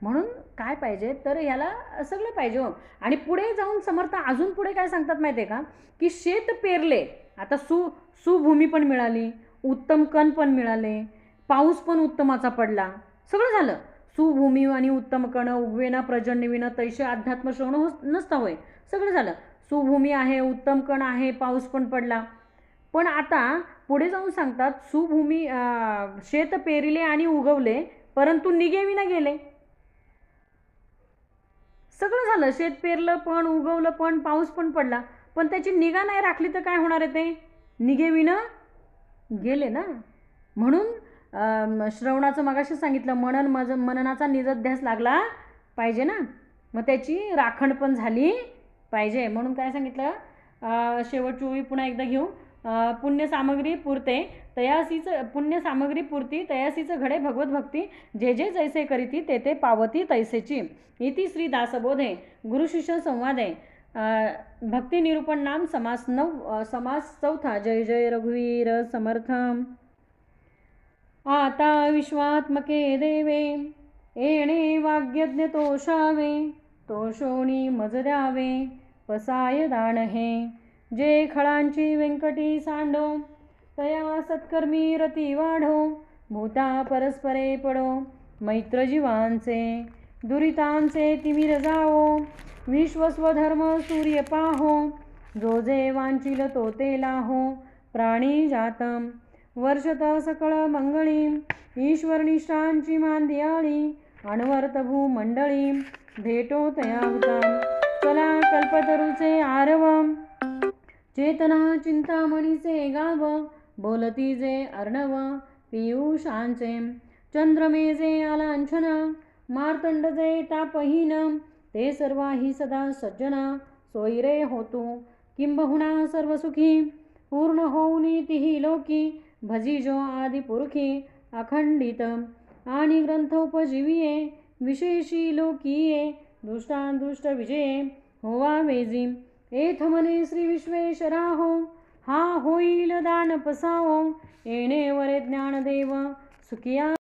S2: म्हणून काय पाहिजे तर याला सगळं पाहिजे हो. आणि पुढे जाऊन समर्थ अजून पुढे काय सांगतात माहिती आहे का, की शेत पेरले, आता सुभूमी पण मिळाली, उत्तम कण पण मिळाले, पाऊस पण उत्तमाचा पडला, सगळं झालं. सुभूमी आणि उत्तम कण उगवेना प्रजन्यविन तैसे अध्यात्म श्रवण नसता होय. सगळं झालं, सुभूमी आहे, उत्तम कण आहे, पाऊस पण पडला. पण आता पुढे जाऊन सांगतात सुभूमी शेत पेरिले आणि उगवले, परंतु निघेविना गेले. सगळं झालं, शेत पेरलं पण, उगवलं पण, पाऊस पण पडला, पण त्याची निगा नाही राखली तर काय होणार आहे? ते निघेविना गेले ना. म्हणून श्रवणाचं मगाशी सांगितलं, मननाचा निजध्यास लागला पाहिजे ना, मग त्याची राखण पण झाली पाहिजे. म्हणून काय सांगितलं, शेवटची ओळी पुन्हा एकदा घेऊ. पुण्यसामग्री पुरते तयासीचं घडे भगवत भक्ती, जे जे जैसे करीती ते ते पावती तैसेची. इति श्री दासबोधे गुरुशिष्य संवादे भक्ती निरूपण नाम समास चौथा. जय जय रघुवीर समर्थ. आता विश्वात्मके देवे येणे वाग्यज्ञ तोषावे, तोषोनी मज द्यावे पसाय दान हे. जे खळांची व्यंकटी सांडो, तया सत्कर्मी रती वाढो, भूता परस्परे पडो मैत्र जीवांचे, दुरितांचे तिमिर जावो, विश्वस्वधर्म सूर्य पाहो, जो जे वांचिल तो ते लाहो, प्राणी जातम वर्षत सकळ मंगळी, ईश्वरनिष्ठांची मांदियाळी, अनवर्त भूमंडळी, भेटो तया हुता चला कल्पतरूचे आरवम, चेतना चिंतामणीचे गाव, बोलती जे अर्णव पियुषांचे, चंद्रमेजे आलांछन, मार्तंड जे तापहीन, ते सर्वाही सदा सज्जन, सोयरे होतो किंबहुना सर्वसुखी, पूर्ण होऊनी तिही लोकी, भजिजो आदि पुरखी अखंडित, आणि ग्रंथोपजीविये विशेषी लोकीये, दुष्टांदुष्ट विजये होवा वेजी. एथ मने श्री विश्वेश्वराहो, हा होईल दान पसावो, येणे वरे ज्ञानदेव सुखिया